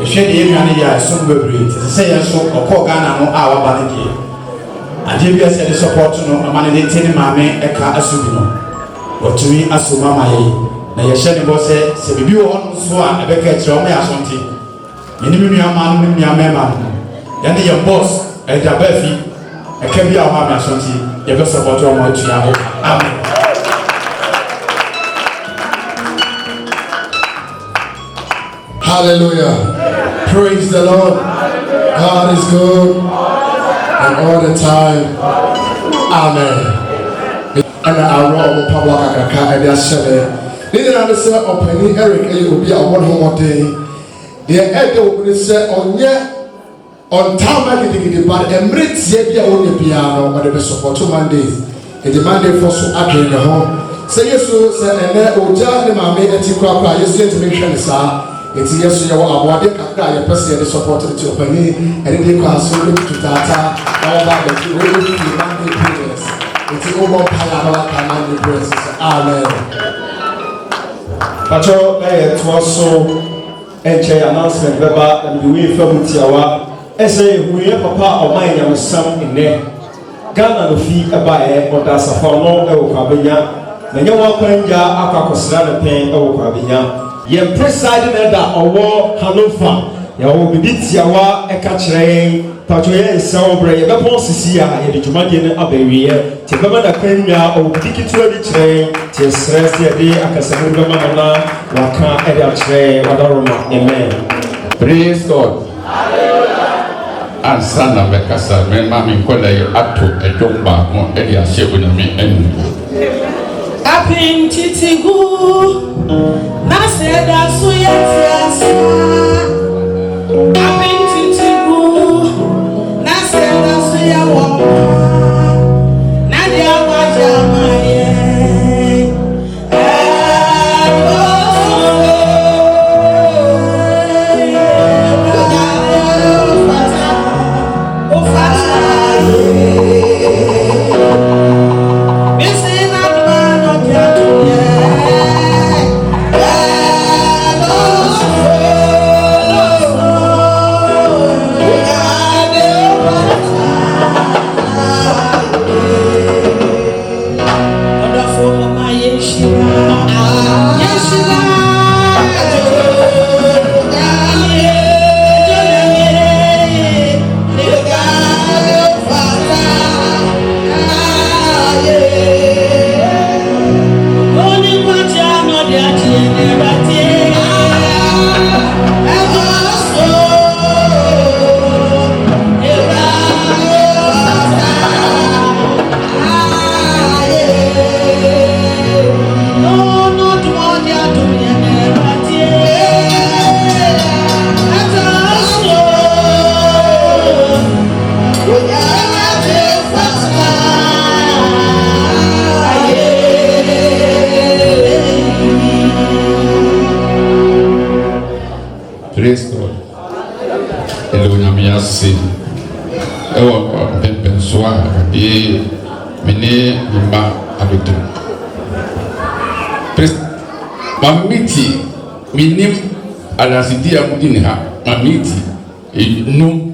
ehwe de enwane ya so bebre nti se ye so okọ Ghana no a waba ne die ade bia se de support no amane de tini mame eka asubi no otumi asoma maye na yɛhyɛ ne bɔ sɛ bibi wɔ hɔ so a ɛbɛka kyerɛ ɔmo yɛ asɔnte yɛne me nuama no me nuamɛma no yɛne yɛn boss ɛda baafi ɛka bi a ɔma me asɔnte yɛbɛsɔpɔtɔ ɔmo atua hɔ amen. Hallelujah. Praise the Lord. God is good and all the time. Amen. And I wrote Pablo Kakaka and I said, Nina Anderson or Penny Eric, and you will be a 1 more day. The elder will say on time, I can get but a minute yet on the piano, but the best for 2 Mondays. And the Monday for so I came home. Say yes, sir, and then Oja and my maid at Tikra, you see to make sure, sir. It's yes, you are what they can die, a person that supported to Penny, and they can so look to Tata, all about the really Monday prayers. It's over Palama Monday prayers. Amen. Pacho to so enche announcement beba and we from Tiawa ese we papa o man yam sam ine Ghana no fi eba o da safa no e wo kwabenya na nyawa kwanja akakosra ne pen e wo kwabenya ye preside na da owo Hanover ya wo bibi Tiawa e ka kire Pacho ye nsawobre ye bepon sisi a ye de dwumade ne abawiye te bema da kwanya o dikitu adi kire te stress ye de akasamu bema na waka ede a kire wadaroma amen. Praise God. Hallelujah. And son of a casa men mami kola yo ato e jomba mo ede a shebu na mi enu apin titigu na seda suyetiasa apin titigu na seda suyawo na dia wajamaye de mene mma abedu mamiti minim alasidi amudi ha mamiti enum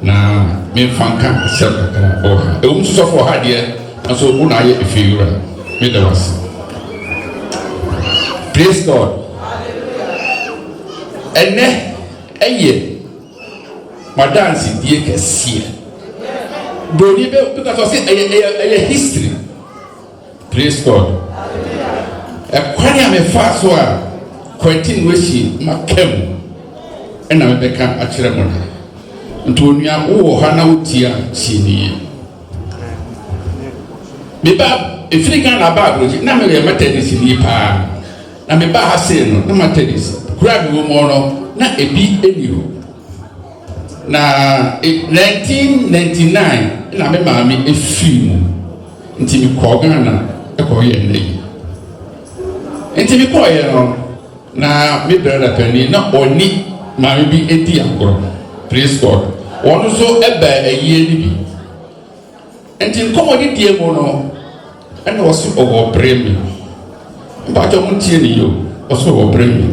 na memfanka sebaka oha so for ha de so una ye efiura me da was. Praise God. Ene eye madansi die kesie broni be because of say a history. Praise God. Kwani amefa so a continuation makem ena mebeka akire mo nto onua wo ha na utia chini meba efrika na ba broji na me ye methodist ni pa na me ba ha se no na methodist grab wo mo no na ebi eniho na 1999 na me maami efim nti mi ko Ghana e ko ye nei nti mi ko ye no na me brother penny na oni maami bi edi akoro. Praise God. One so ebe eyi ni bi nti nkomo di die mo no ene wo so owo bremi mba jo mo tie ni yo wo so owo bremi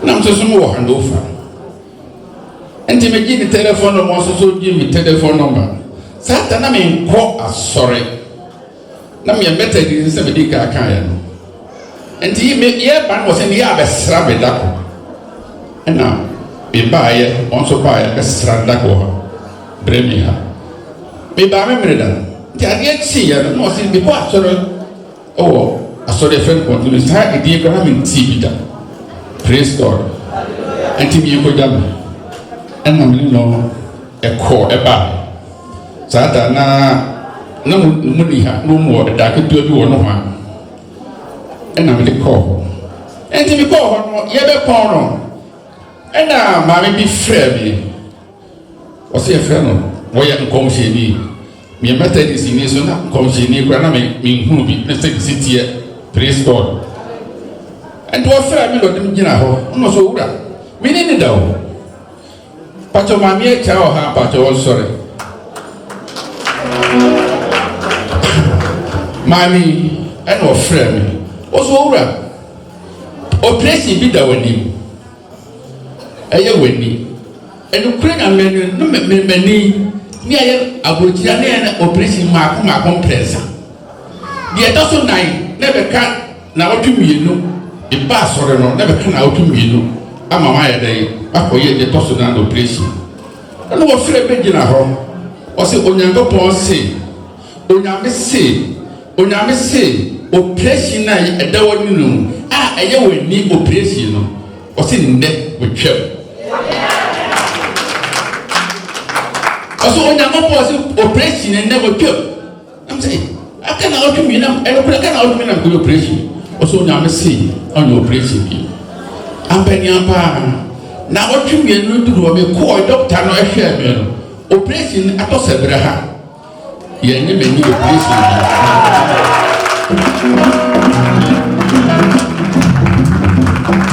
na mso so mo wo handover nti me gi ni telephone mo so gi mi telephone number sata na me nko asore na me meta di se me di ka kan ya no nti me ye ban wo se ni ya be sra be da ko na be ba ye on so ba ye be sra da ko bremi ha me ba me mre da nti ade chi ya no se be ko asore oh asore friend continue sa e di ko na me ti bi da. Praise God. Nti mi ko da ɛna me no ɛkɔ ɛba sata na mu ni ha no mo da ke bi wɔ no ha ɛna me kɔ ɛnti mi kɔ hɔ no ye be kɔ no ɛna ma me bi frɛ mi o se frɛ no wo ye nkomhyeni mi meta di sini so na nkomhyeni kura na me hu bi ne se sitie. Praise God. ɛnti wo frɛ mi lo dim gina hɔ no so wura mi ni da o pacho mami e chao ha pacho wo sorry mami eno frame o so wura operation bi da wani eye wani eno kure na meni no meni ni aye abotia na operation ma ko presa die da so nai na be ka na wotumienu e ba sore no na be ka na wotumienu ama ma ya dai akoye de toso na operation no wo frɛ be gina ho o se onyankopɔn se onyame se operation na e da woni no a eye wani operation no o se nde wo twam o se onyankopɔn se operation nde wo twam am say aka na otumi na e ko aka na otumi na ko operation o se onyame se on operation bi ampani ampa na otumi no duru me ko doctor no ehwe me no operation ato sebra ha ye nye me ni operation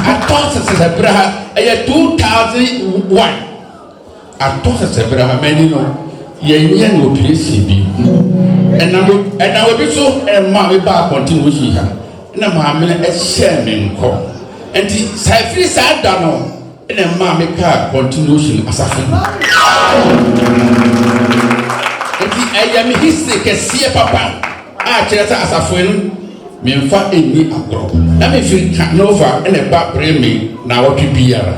ato sebra ha e 2001 ato sebra ha me ni no ye nye no operation bi ena we bi so e ma we ba continue shi ha na ma me e hye me nko enti sai free sa da no ina ma me ka continuation asafin enti aya me history kese papa a kire ta asafin me mfa eni agro na me fi ka nova ina ba bremi na wotwe biara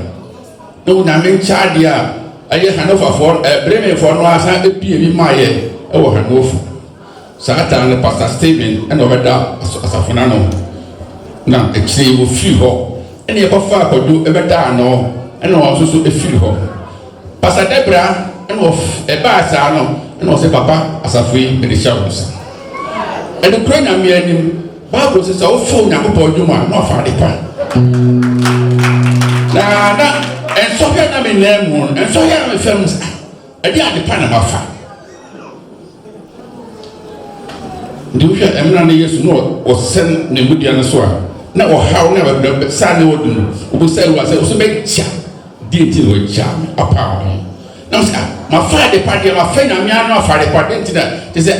no na me chade a aye hanover for bremi for no asa epie bi ma ye e wo hanover sata na pastor Stephen ina obeda asafina no na ekire wo fi ho ene e kofa akodo ebeda no ene o so efiri ho pastor Debra ene of e ba asa no ene o se papa asafui me de shawo sa ene kro na me anim Bible says o fo nya ko dwuma no afa de pa na enso hia na me nemu enso hia me fam e dia de pa na mafa ndi hia emna na Yesu no o sen ne mudia no so a na o haw na ba sa ne wodun o bo sai wa sai o so be cha die ti o cha apa na sa ma fa de pa de ma fa na me anu afa de pa de ntina te se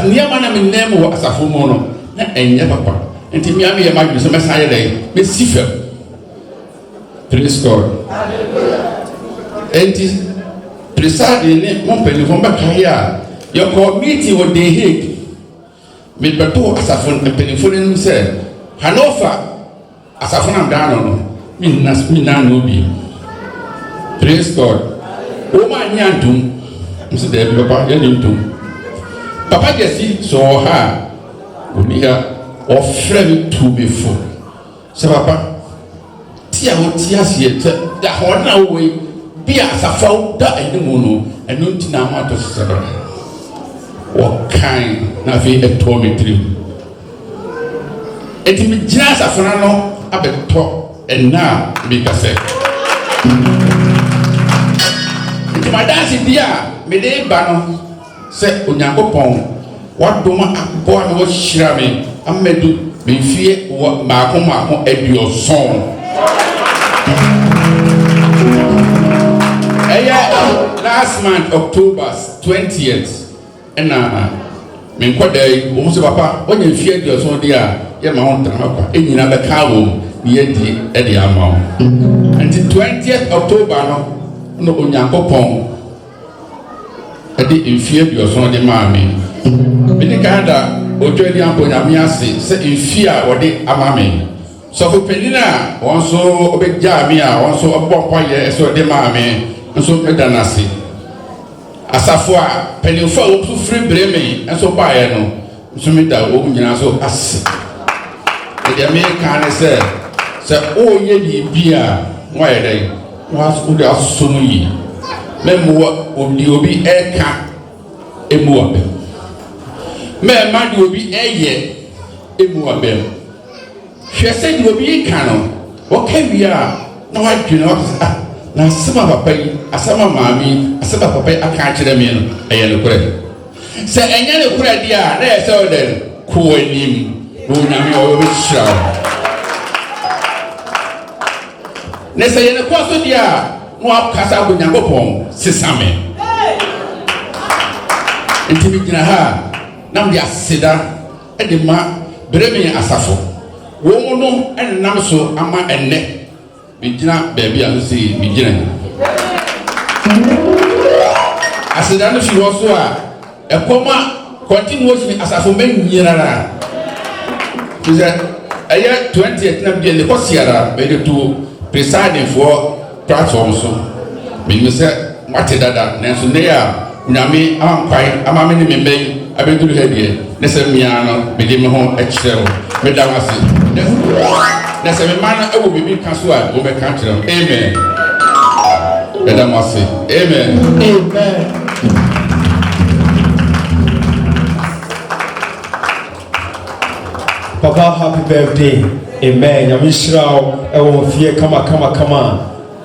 niama na me nem wo asafo mu no na enye papa nti me ame ye ma dwese me sa ye dai me sifem. Praise God. Enti preside ni mo peli fo ba kaya your committee wo de Hague me beto asafo peli fo ni se Hanover asafo na dano no mi na no bi. Praise God. O ma nyantum mse de papa ye ntum papa gesi so ha oni ha ofre mi to be full se papa tia wo tia sie te da ho na wo bi asafo da enimu no enu ntina ma to sebra wo kan na fi eto mi trim eti mi jina asafo na no abeto ena bi kase madasi dia me de ba no se onyankopon wadoma abo na wo hira me amedu me fie wo maako edioson last month October 20th na me nkodai wo se papa onye fie edioson dia ye ma ho tran akwa enyina be ka wo ye di e di ama until 20th October no onyankopon edi infie bioson de maame bini kanda odwedi ampo nyame ase se infie a wode amame so for penina wonso obegya me a wonso obokwa ye so de maame nso medanase asafo a penifo a wo free breme nso baaye no nso meda wo nyina so ase de me kan se o ye bibia wa ye dai wa so de asomu yi memo obi eka emu abe me ma di obi eye emu abe hwese di obi ka no o ka wia na wa dwene wa na asema papa yi asema maami asema papa yi aka kire me no eye no kure se enye ne kure dia na ese o den ko anim wo nyame o be shira ne se ye ne ko so dia no akasa go nyankopon sesame ntimi gina ha nam dia aseda e de ma breme asafo wo mu no enam so ama enne bi gina baabi a so bi gina aseda no fi wo so a ekoma continuously asafo men nyirara kiza aya 20th na bi le ko siara be de to presiding for platform so me say mate dada nanso ne ya nyame ankwai ama me ne memben abeduru hedie ne se mia no me de me ho ekireo me da wase ne se me man ewo bibi ka so a wo be ka kireo amen me da wase amen amen. Papa, happy birthday. Amen. Yami shirao ewo fie kama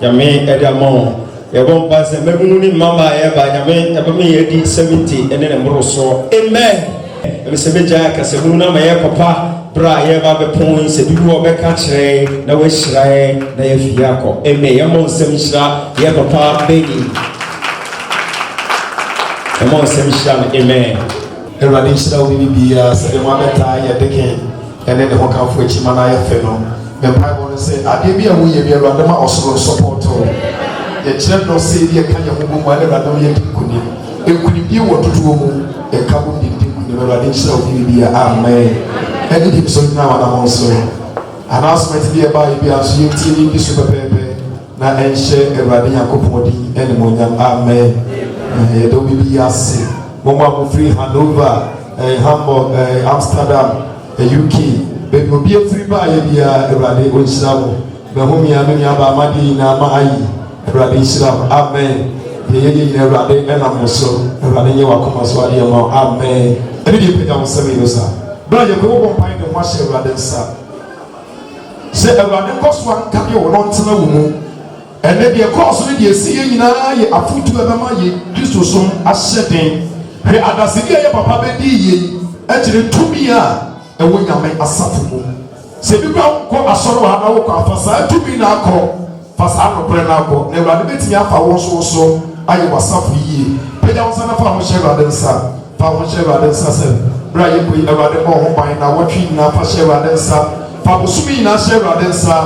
yami edamon yabon base mebunu ni mama eba yami yabami yedi 70 ene mroso amen. Ebe sebeja ka sebunu na ma ye papa bra ye ba be pon se bibi wo be ka kire na we shirae na ye fie akọ amen. Yamon sem shira ye papa begi yamon sem shira amen. Erade shira wo bibi ya se ma beta ye deke ene ne ho ka fo echi mana ye fe no the Bible say ade bi a wo ye bi Erade ma osoro support o ye kire no se bi e ka ye ho mu ma Erade ye dikuni ekuni bi wo tutuo mu e ka bo dikuni Erade shira wo bibi ya amen. Ene di so na wana mo so announcement bi e ba bi aso ye ti ni bi so pepepe na enhye Erade Yakobon di ene mo nyam amen. Ye do bibi ya se mo ma mo free Hanover Hamburg Amsterdam UK baby obi free ba ye bia Erade onhyira wo be ho mia no nya ba amadi na ma ayi Erade onhyira amen. Ye Erade na mo so Erade nye wakoma so ade ma amen. Ene di pega mo sebe yo sa bra ye ko bo pan de mo hye Erade sa se Erade ko so an ka bi wo no ntena wo mu ene de ko so de esi ye nyina ye afutu e ba ma ye Kristo so ahyeden he adase ye papa be di ye akire tumi a ewo nyame asafo mu se bi ba ko asoro ha na wo ko afasa tumi na akọ fasa no pre na akọ na Erade betimi afa wo so ayɛ wasafo yie pagya wo nsa na fa ho hyɛ awurade nsa fa ho hyɛ awurade nsa sɛ berɛ a yɛkɔyi awurade ma ho ban na wɔtwe nyinaa fa hyɛ awurade nsa fa bosome nyinaa hyɛ awurade nsa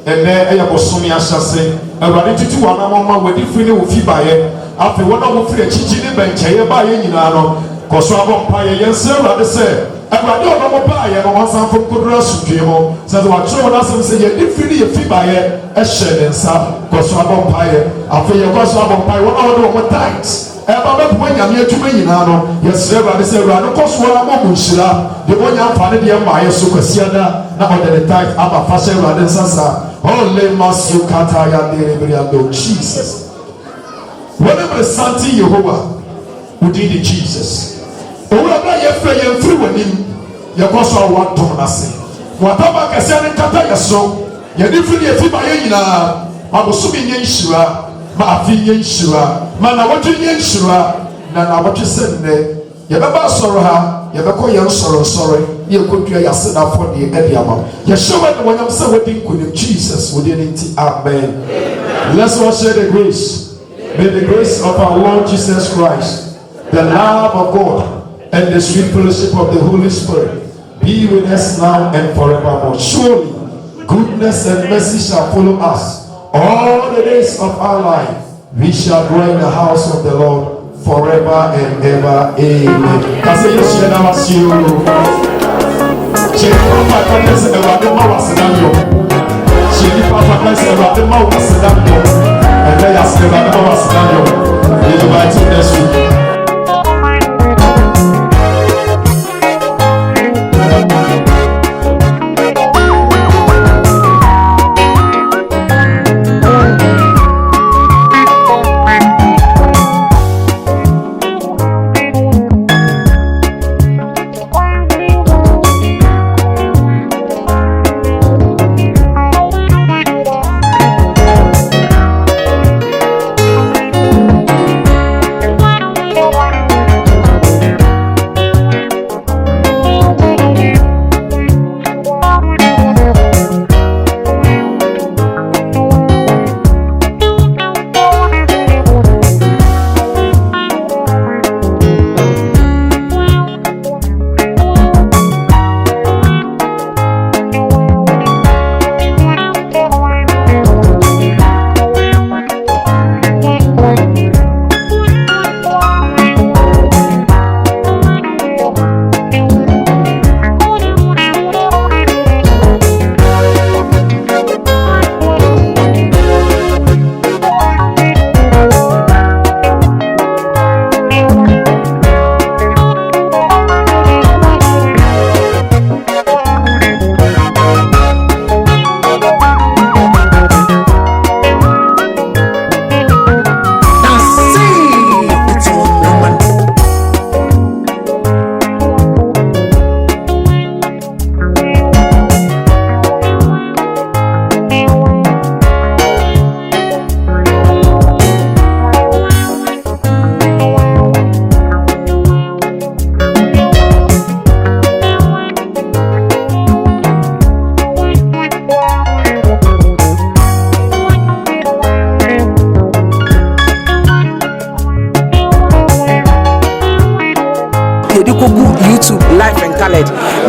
ɛnɛ ɛyɛ bosome ahyɛse awurade tutu wɔ anamɔma wɔadi firi ne wo fi baeɛ afei wɔn a wɔfiri akyikyi ne bɛnkyɛeɛ baeɛ nyinaa no kɔ so abɔ mpaeɛ yɛnsɛ awurade sɛ awurade ɔno mo baeɛ no wɔnsan fam kodoro asomdwee mu sɛ sɛ wɔatwerɛ wɔn asɛm sɛ yɛde firi ne yɛfi baeɛ ɛhyɛ ne nsa kɔ so abɔ mpaeɛ afei yɛkɔ so abɔ mpaeɛ wɔn a wɔde wɔn tight ɛba bɛpoma nyame adwuma nyinaa no yɛsrɛ awurade sɛ awurade kɔ so wɔn ama mo nhyira deɛ wɔnya mfa ne deɛ mmaeɛ so kwasiada na ɔde ne tight aba fa hyɛ awurade nsa saa ɔlema so kata yaderebereado Jesus wɔne mmeresante Yehowa wodin de Jesus owura bra yɛfrɛ yɛmfiri w'anim yɛkɔ so a wɔadom n'ase wɔataba kɛseɛ ne nkata yɛ so yɛde firi yɛfi ba yɛ nyinaa ma bosome nyɛ nhyira ma afe nyɛ nhyira ma nawɔtwe nyɛ nhyira na nawɔtwe sɛ nnɛ yɛbɛba asɔre ha yɛbɛkɔ yɛn nsɔrɔnsɔre ne yɛkɔdua yɛase n'afɔdeɛ ɛde ama yɛhyɛ wɔ ne wɔnyam sɛ wɔde nkonim Jesus wɔde ne nti amen. Let's all share the grace. May the grace of our Lord Jesus Christ, the love of God, and the sweet fellowship of the Holy Spirit be with us now and forevermore. Surely, goodness and mercy shall follow us all the days of our life. We shall dwell in the house of the Lord forever and ever. Amen. And let us never know us down. We invite you next week.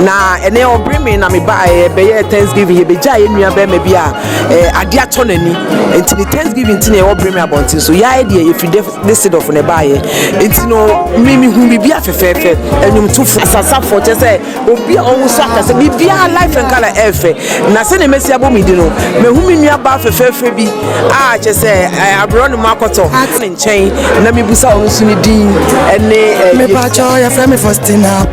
na ene obri me na me ba be Thanksgiving be ja ye nua be me bia ade ato nani enti Thanksgiving ti na obri me abontin so ya ide if this side of ne ba ye enti no me hu bibia fefefe enum tufo asasafo che se obi onwu so akase bibia life and color efe na se ne mesi abo mi di no me hu me nua ba fefefe bi a che se abro ne makoto ne nchen na me busa onu su ni din ene me pa cho ya frame Faustina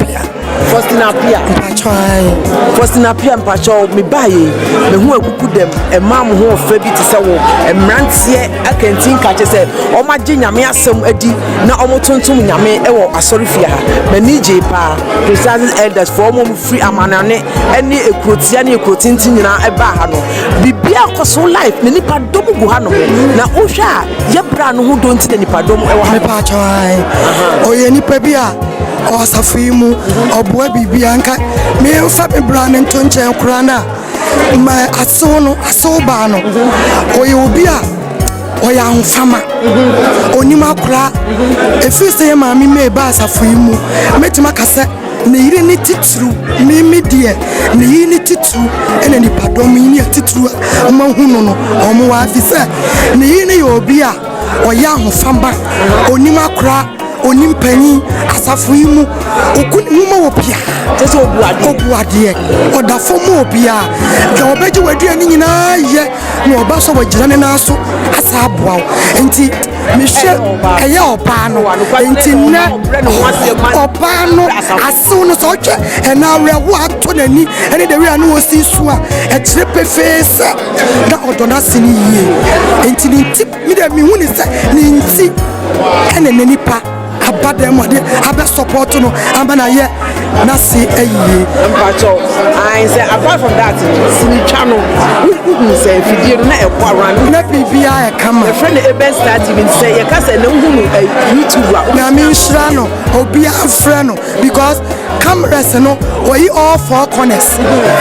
Pia mpacho me baye me hu akuku dem emam ho ofa bi te se wo emrantie akantin ka che se o ma gye nyame asem adi na o motontom nyame e wo asorifia ha mani je pa presiding elders for mo free amanane ene ekrotia ne ekrotinti nyina e ba ha no bibia koso life ne nipa dom gu ha no na o hwa ye bra no ho donti ne nipa dom e wo ha mpacho o ye nipa bia o safimu oboa bibia nka me fa me brand ntonche krana ma aso ba no o ye obi a oya ahofama onima akura efi se ye maami me ba asafo yi mu metima kase ne yire ni titru ne medie ne yire ni titru ene ni padom yi ni titru ma hu no omo wa fi se ne yire ni obi a oya ahofama onima akura onim panyi asafo yi mu okunu ma opia tese obuade odafo mu opia da obeji wadua ni nyina ye na oba so wajira ne na so asa aboa enti mehwe eye oba no enti ne oba no aso no so twa na arewo ato nani ene de wi no osi su a ekire pefese da odona sini yie enti ni tip mi de mi hu ni se ni nti ene nani pa abade mo de abe support no ambana ye na si ayi mpacho I say apart from that sini channel we say video na e kwa ran na bibia e kama the friend e best start even say ye ka say na hu YouTube na mi shira no obi afre no because cameras no oyi all four corners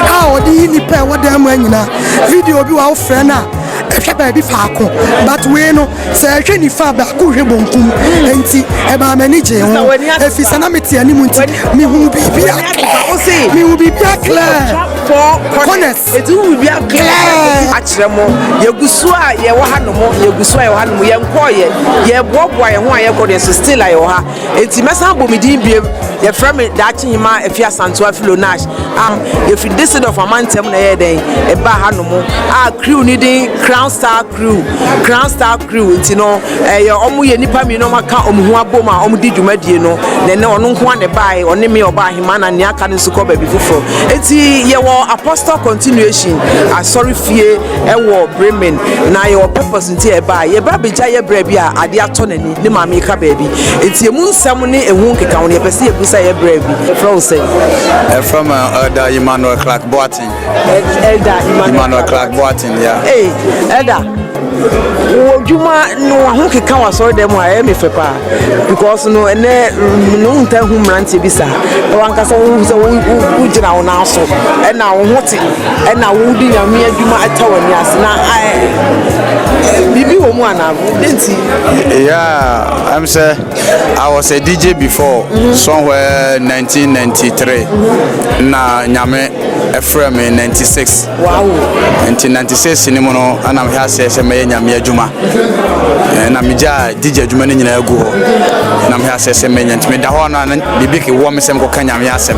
how odi ni pe wodam anyina video bi wa ofre na ehwe ba bi faako but we no say ehwe ni fa ba ko hwe bonkum enti e ba mani je ho efi sana meti ani mu nti mi hu bibia mi hu bibia clear for corners etu hu bibia clear achiremo yegusu a ye wo hanomo yegusu a ye wo hanomo ye nkoye ye boboa ye ho a ye kode so still aye wo ha enti mesa bomidin biem ye frame dachi hima efi asanto afilo nash if you decide of amantem na ye den e ba hanomo crew ni din Crown Star crew enti no ye omo ye nipa mi no maka omo hu aboma omo di dwumadie no ne ono nko ane bae one me oba hima na ne aka ne suko ba bi fofo enti ye wo apostle continuation sorry fie e wo Bremen na ye wo purpose enti e bae ye bra beja ye bra bi a ade ato nani ne ma me ka ba bi enti emu nsam ne ehu keka won ye pese ye busa ye bra bi from say from Elder Emmanuel Clark Boating. Elder Emmanuel Clark Boating, yeah. Hey, Elder. Juma no ho keka wa so dem a me fepa because no ene no nta hu mrante bisa e wanka so hu se wu gina wo na so e na wo hote e na wo di nyame adwuma atawani ase na bibi wo mu ana denti. Yeah, I'm say I was a DJ before somewhere 1993 na nyame Efrem in 96. Wow. In 96 ni mo no ana me ha se me nyame adwuma na me ja DJ adwuma ni nyina agu ho na me ha se me nya ntime da ho na bibi ke wo me sem ko ka nyame asem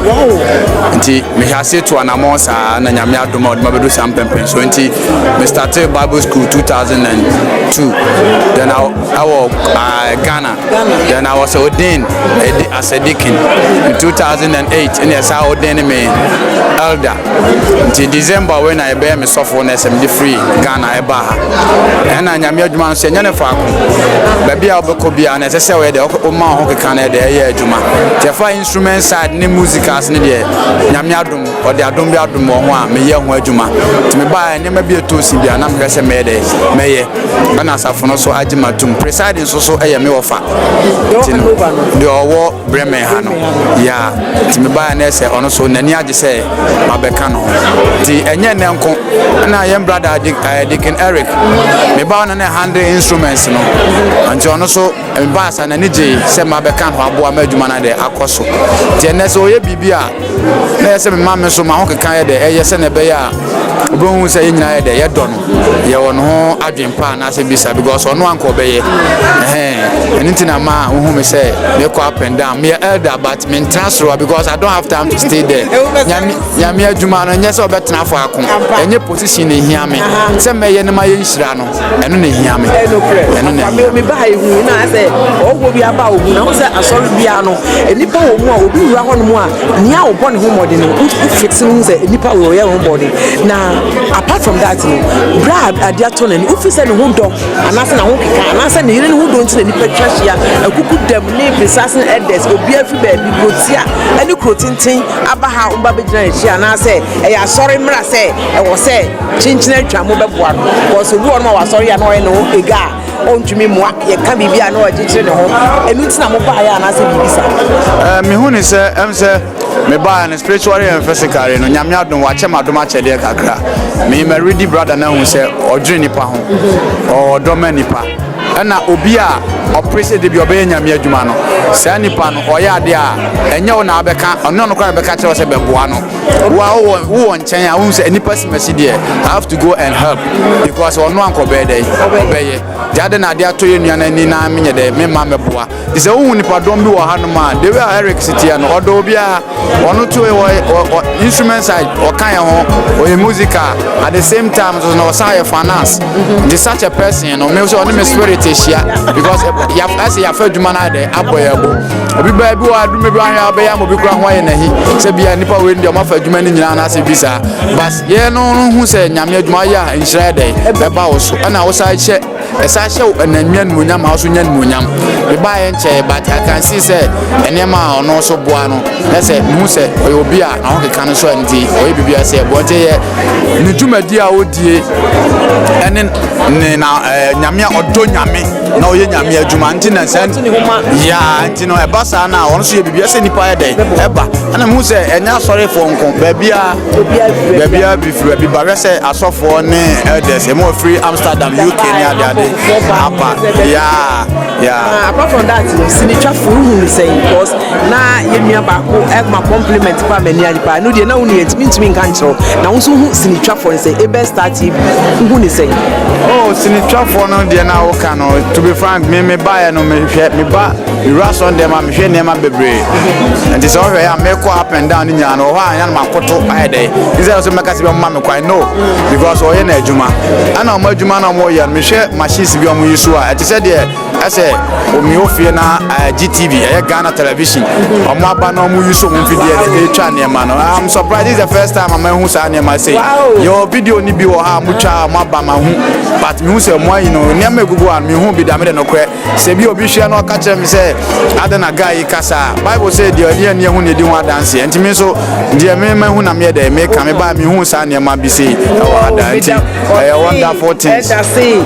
nti me ha se to anamon sa na nyame adoma oduma bedu sam pempen so nti me started Bible school 2002 then I was Ghana then I was ordained as a deacon in 2008 and yes I ordained me elder until December when I bear me softness and free Ghana eba and I nyame adwuma so nyane fa ko ba bia obeko bia na sese we de o ma ho keka na de ye adwuma te fa instrument side ni musicals ni de nyame adum o de adum bi adum ho a me ye ho adwuma ti me ba ne ma bia to si bia na me hwese me de me ye na asafo no so agima tum presiding so eye me ofa de owo Bremen ha no ya ti me ba na se ono so nani age se mabeka no ti enye ne nko na ye brother Deacon Eric me ba na handle instruments no anti ono so me ba sa na ni je se mabeka ho aboa ma adwuma na de akoso ti ene so ye bibia na se me ma me so ma ho keka ye de eye se ne be ya obon se nyina ye de ye do no ye wono ho adwempa na se bisa because ono anko be ye anything na ma hu me say me ko up and down me elder but me transfer because I don't have time to stay there nyame adwuma no nyese obetena fo akon enye position ne hia me se me ye ne ma ye nhira no eno ne hia me eno ne me ba hu na say owo bi aba ogu na say asori bia no enipa wo mu a obi wura ho no mu a nia wo bone ho mode no fixing say enipa wo ye ho body na apart from that no brad adia tonen officer no ho do anase na ho keka anase ne yire ne ho do nti na nipa twahia akuku dem ne besasen elders obi afi ba bi grotia ani krotintin aba ha umba be gina echi anase e ya sorry mra se e wo se chinchina atwa mo be boa no because obi won ma wa sorry ya no e no ega ontumi moa ye ka bibia na wajichire ne ho enu nti na mo ba ya anase bibisa me hu ni se se me ba na spiritually and physically no nyame adom wa che madom a chede kakra me ready brother na hu se odwene nipa ho or domenipa ɛna obi a operate de bi obey nyame adwuma no saa nipa no oya de a enye wo na abeka ono no kwa beka kire se beboa no wo nchen a wo se nipa simasi de I have to go and help because ono anko be dey obeye jade na de ato ye nuana ni na menye de me ma meboa ise wo nipa dom bi wo ha no ma de we Eric City no odo obi a ono to instruments side o kan ho o musical at the same time so no say finance the such a person no me so on me spirit because ya as ya fa dwuma na de aboyabo obi ba bi wa dume bi ahia ba ya mo bi kura ho ye nahi se bia nipa we ndi o ma fa dwuma ni nyina na se bisa bas ye no hu se nyame adwuma ya nhira de e ba wo so na wo sa che esa hye ananwa nmunyam ha so nya nmunyam be ba ye nche but I can see say enema ono so boa no na se hu se obi a na ho keka no so anti oyi bibia se bo je ye ni dwumadi a odie ene na nyame odo nyame na oye nyame adwuma nti na sen ya nti no eba sa na ono so ye bibia se nipa ye dey eba ana mu se enya sorry for nko bebia bifru bi bare se asofo ne elders e mo free Amsterdam UK ni ade apa yeah apart from that sinitwa for who say because na yemia ba ko my compliment pa mani adipa no de na unu yetimi nka nchiro na wo so hu sinitwa for say e best start who ni say sinitwa for no de na wo ka no to be frank me buy no me ba rush on them me hwe nema bebre and it's all right me ko up and down nya no ho anya na makoto aide is there so make us be mama me kwai no because o ye na adwuma ana o ma adwuma na mo ye me hwe machines bi o mo yusu a eti se de ase o mi ofie na GTV Ghana television o mo aba na o mo yusu mo video e twa nema no I'm surprised this is the first time am hu sa nema say your video ni bi wo ha mo twa mo aba ma hu but me hu say mo you know nema egugu an me hu bi da me de no kwe se bi obi hwe na o ka kire me say adana guy kasa Bible say the onion ne hu ne di ho dance enti me so de me hu na me de me ka me ba me hu sa nema bi say dance wonderful things say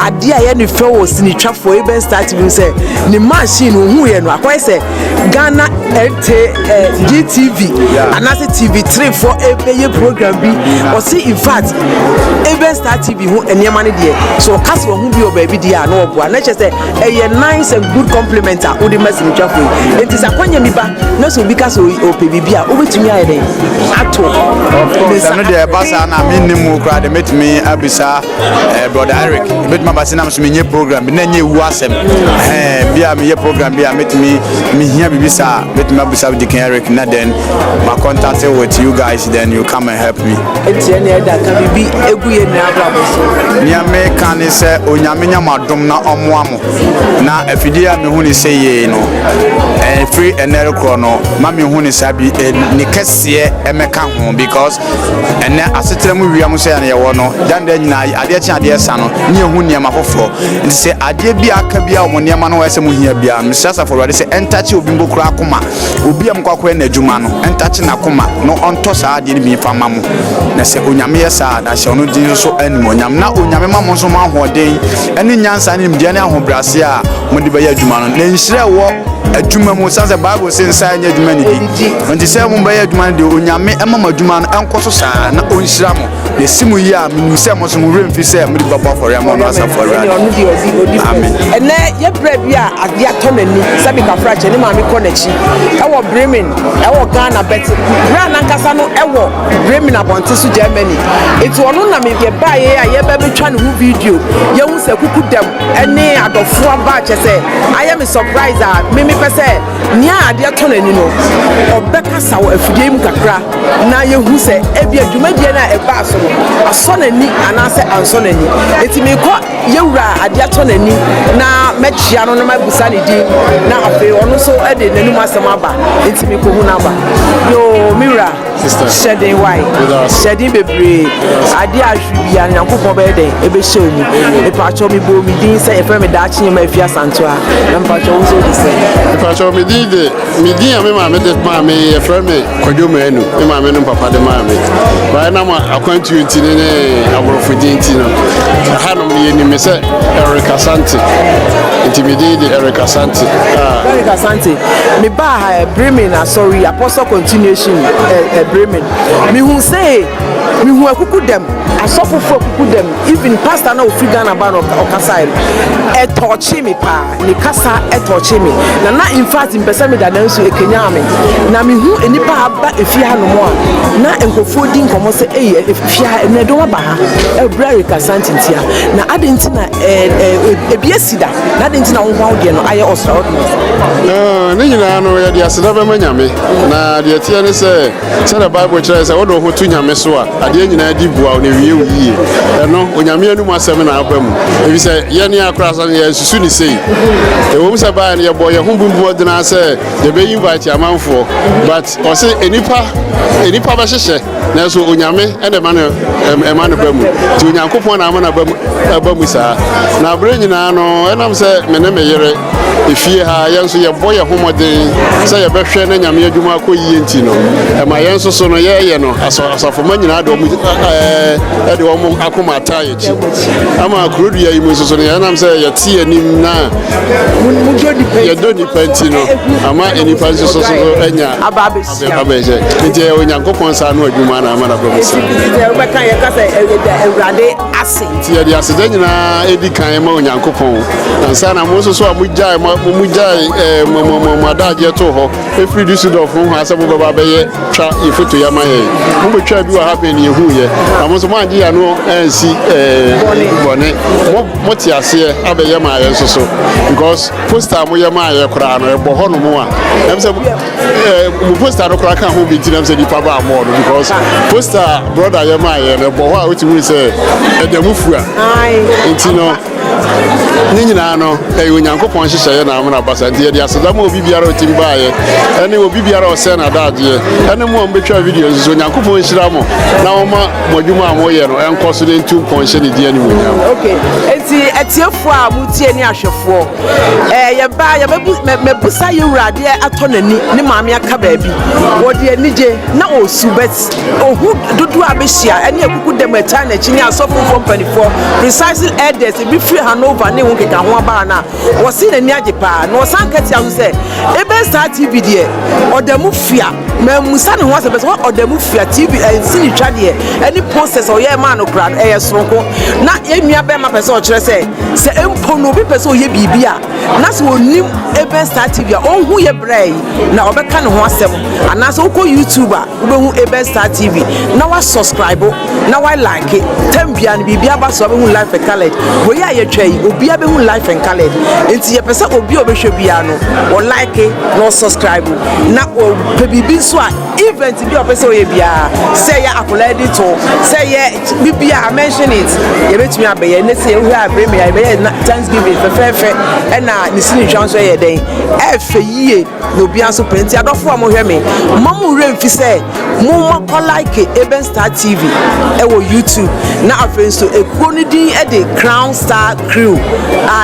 ade a ye ne fe wo sinitwa for even start you say ni machine hu ye no akwai say Ghana GTV anase TV3 for a program bi or see in fact even start TV hu enema ne de so cast wo hu bi o baby dia na obo na che say a nice and good compliment a odi message twa for it is akwanya mi ba na so bi cast o pebibi a obetumi aye den ato of course no de basa na me nimu kra de metimi abisa brother Eric betuma basa na so menye program bi na nye wu asem bia me ye program bia metimi me hia bibisa betuma abisa with Eric na then my contact with you guys then you come and help me etiene eda ka bibi egu ye na aba so nia me kan se onyame nya madom na omoamo na afidia me hu ni se ye no free enere kro no ma me hu ni sabi ni kese emeka ho because ene asetere mu wiam se ya wo no dan da nyina ade chi ade sa no ni hu ni ma foforo nti se ade bi aka bia wo ne ma no wese mu hia bia me sasa for wade se entachi obi mbokura akoma obi am kwakwa na adwuma no entachi na akoma no onto sa ade ni bi fama mu na se onyame yesa na se ono din so anim onyam na onyame ma mo so ma hoden ene nyansa ni mdia ne ahobrase a mo de be ya adwuma no na nhire wo adwuma mu sanse Bible say nsa anya adwuma ni di nti se mo be ya adwuma de onyame ema ma adwuma no enkoso saa na onhira mo na simu yi a menu se mo so mo remfi se mo de baba for ya mo no asa for ya amen ene ye brebi a ade atonani sabi ka frache ni ma me konachi ewo Bremen ewo Ghana bet bra nankasa no ewo Bremen abonte so Germany eti ono na me ye bae a ye ba betwa ne hu video ye hu se kuku dem ene adofo aba che se I am surprised a me pese nia ade atonani no obeka sawo afidie mu kakra na ye hu se ebi adwumadie na eba so no asonani anase ansonani eti me ko ye wura ade atonani na mechia no na mabusa ne di na afi ono so ede nanu masem aba enti me ko hu na aba yo mira sister shedding why shedding bebre ade ahwibia nyankopon be den ebe hye mu e pa cho mi bo mi din se e fe me da chi ma afia santo a na pa cho wo so di se e pa cho mi din a me ma me de ma me e fe me kwadwo manu me ma me no papa de ma me ba na ma akwantu nti ne aborofo din nti no ha no me ni me se Eric Asante intimidate Eric Asante Eric Asante me ba Bremen sorry apostle continuation Bremen me who say me who akuku dem asofo for akuku dem even pastor na ofi Ghana ba no okasa e touch me pa ni kasa e touch me na in fact in person me da na nso ekenya me na me hu enipa aba efi ha no mo a na enkofo di nkomo se efi ha na do ba ha ebrary kasantintia na adentina ebiesida na adentina wo hwa de no aye osra ne nyina no ya dia seda be manyame na de tie ne se the Bible chira se wo do ho tu nyame so a ade nyina di bua ne wie wie no onyame anu asem na abamu ebi se ye ne akra so ye susu ni sei e wo se ba ne ye boy ye ho bumbu odina se de be invite amanfo but o se enipa ba hyehyɛ na so onyame ene ma no bamu ti onyankopon na ama na bamu saa na abre nyina no enam se mene meyere efie ha yenso ye boy ye homoden se ye behwe na nyame adwuma akɔyie nti no e ma yenso so no ye no asafo ma nyina do de wo akoma ataye chi ama akurodu ya imu so no enam se ye tie anim na ye do ni panti no ama enipa so enya ababesia nti onyankopon sa no adwuma na ama na bamu saa kan ye kasa ewrade ase ti ye di ase nyina edi kan ma onyankopon ansa na mo so amujai madaje to ho efri Düsseldorf ho asebo baba beye twa ifoto ya ma he mo betwa bi wa happen ye hu ye na mo so mo anje ya no ansi bone mo ti ase abeye ma ye so because poster mo ye ma ye kra no e bo ho no mo a em se mo poster no kra kan ho bi ti na se di pa ba mo no because poster brother ye ma ye no bo ho a o ti wi se e de mu fu a nti no ni nyina no e onyankopon hyehyɛ na amana basa nti de aseda ma obi biara otimba ye ene obi biara o se na daade ene mo mbetwa video nso onyankopon hyira mo na wo ma modwuma amoye no enko so de ntu ponhye ne dia ne munyam okay enti etiefo a mutie ni ahwefo ye ba ye mebusa ye wurade atonani ne maame aka baabi wo de anije na osubet ohu dudu abehia ene akuku dem eta na chi ni asofo mpanifo precisely elders bi free Hanover ne wonke ka ho aba na wo si na ni ajepa na wo san kati ahu se ebe star TV de odamu fia ma musa ne ho asebe so odamu fia TV sini twa de any process o ye ma no kra soronko na enua be ma pese o kire se empo no bi pese o ye bibia na se onim ebe star TV a onhu ye brei na obeka ne ho asem ana se uko YouTube a ubehu ebe star TV na wa subscribe na wa like tambia ne bibia ba so obehu live color wo ya ye twai obi abehu live and colored enti ye pese obi obehwe bia no o like no subscribe na o pebibi so a event bi o pese o ye bia say ya akoladi to say ye bibia I mention it ye betumi abaye ne say ehu abre me ya be Thanksgiving fefe e na ni sini twanso ye den e fe yie no bia so penti adofo am hwe me mamu remfi say mo ma like Eben Star TV e wo YouTube na afen so ekuo ni din e de Crown Star Crew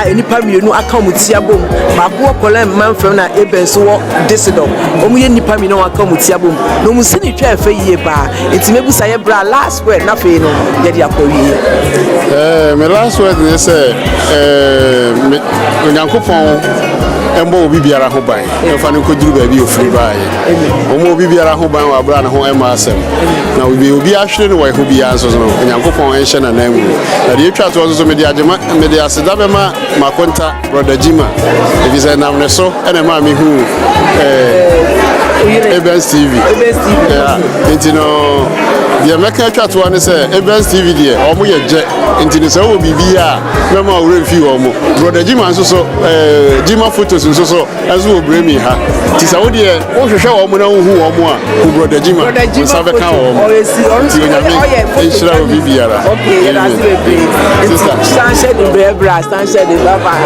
enipa mienu aka mutia bom ba ko kola manfam na Eben so wo Düsseldorf omu ye nipa mienu aka mutia bom no mu sini twa afa yie ba enti mebusa ye bra last word na fe no ye de akwawie me last word is say onyankopon embo obi biara ho ban efa ne koduru ba bi ofiri baaye omo obi biara ho ban wa bra na ho ema asem na obi ahwere ne wa ho bia nso no onyankopon enhye na nan mu na de etwa to so me de agema me de aseda be ma makonta brother Jima ebi say nam ne so ene ma me hu Eben TV yeah enti no the American chat one say Eben TV there omo ye je enti ne say o bibia me ma o refi omo brother Jima so Jima photos so azu obremi ha ti say o de o hwehwe omo na hu omo a ku brother Jima so be kan omo ti onyame enshira o bibiara okay that's the sister stand shed the bra stand shed the lover